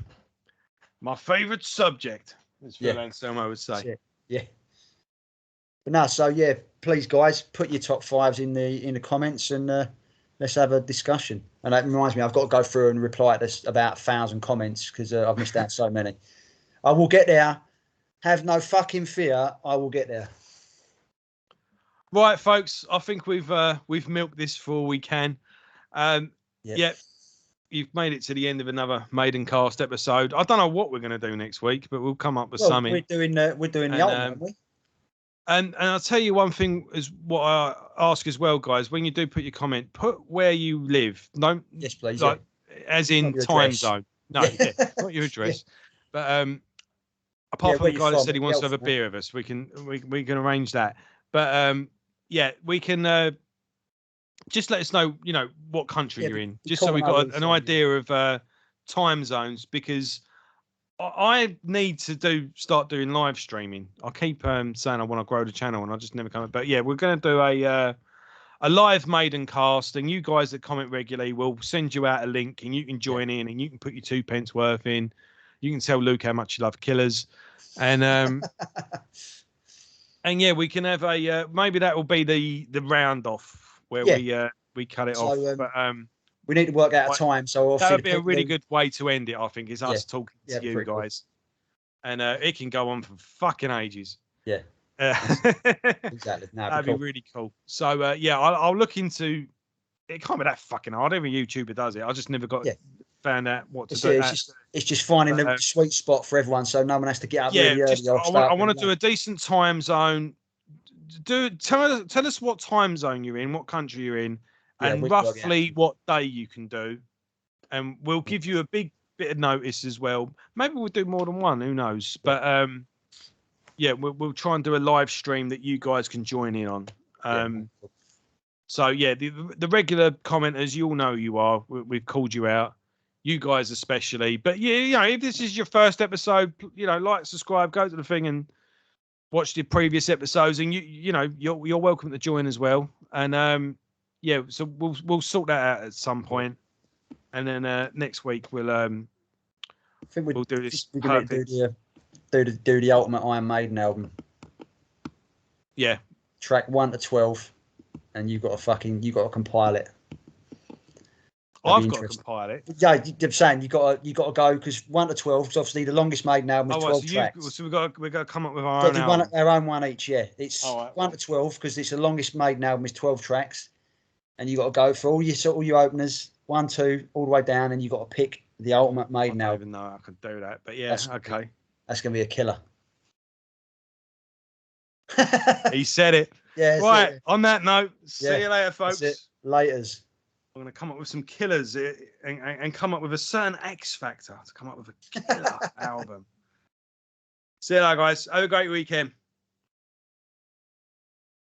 my favourite subject, as Phil Anselmo would say. Yeah. But no, so yeah, please guys, put your top fives in the comments and let's have a discussion. And that reminds me, I've got to go through and reply to this about 1,000 comments because I've missed out so many. I will get there. Have no fucking fear. I will get there. Right, folks. I think we've milked this for all we can. Yeah, you've made it to the end of another Maidencast episode. I don't know what we're going to do next week, but we'll come up with something. We're doing the ultimate, aren't we? And I'll tell you one thing is what I ask as well, guys. When you do put your comment, put where you live. No, yes, please. Like, as in time zone. No, not your address. But apart from the guy that said he wants to have a beer with us, we can arrange that. But we can just let us know, what country you're in, just so we've got an idea of time zones, because I need to start doing live streaming. I keep saying I want to grow the channel, and I just never come. But yeah, we're going to do a live Maidencast, and you guys that comment regularly, will send you out a link, and you can join in, and you can put your 2 pence worth in. You can tell Luke how much you love Killers, and and yeah, we can have a maybe that will be the round off where we cut it off. But we need to work out a time. So that would be a really good way to end it. I think is us talking to you guys, and it can go on for fucking ages. Yeah, exactly. That'd be really cool. So I'll look into. It can't be that fucking hard. Every YouTuber does it. I just never found out what to do. It's just finding the sweet spot for everyone, so no one has to get up really early. I want to do a decent time zone. Tell us what time zone you're in, what country you're in, and roughly what day you can do, and we'll give you a big bit of notice as well. Maybe we'll do more than one. Who knows? But we'll try and do a live stream that you guys can join in on. So yeah, the regular commenters, you all know who you are. We've called you out. You guys especially, but if this is your first episode, like, subscribe, go to the thing and watch the previous episodes, and you're welcome to join as well. And so we'll sort that out at some point, and then next week we'll we'll do this. We're going to do the ultimate Iron Maiden album. Yeah, track 1 to 12, and you've got to compile it. I've got to compile it. Yeah, I'm saying you got to go, because 1 to 12 is obviously the longest Maiden album is 12 tracks. So we've got to come up with our own album. Our own one each. Yeah, it's 1 to 12 because it's the longest Maiden album is 12 tracks, and you got to go for all your openers 1, 2 all the way down, and you got to pick the ultimate Maiden album. I don't even know I could do that, but yeah, okay. That's gonna be a killer. He said it. Yeah. Right. On that note, see you later, folks. That's it. Laters. I'm going to come up with some killers and come up with a certain X factor to come up with a killer album. See you later, guys. Have a great weekend.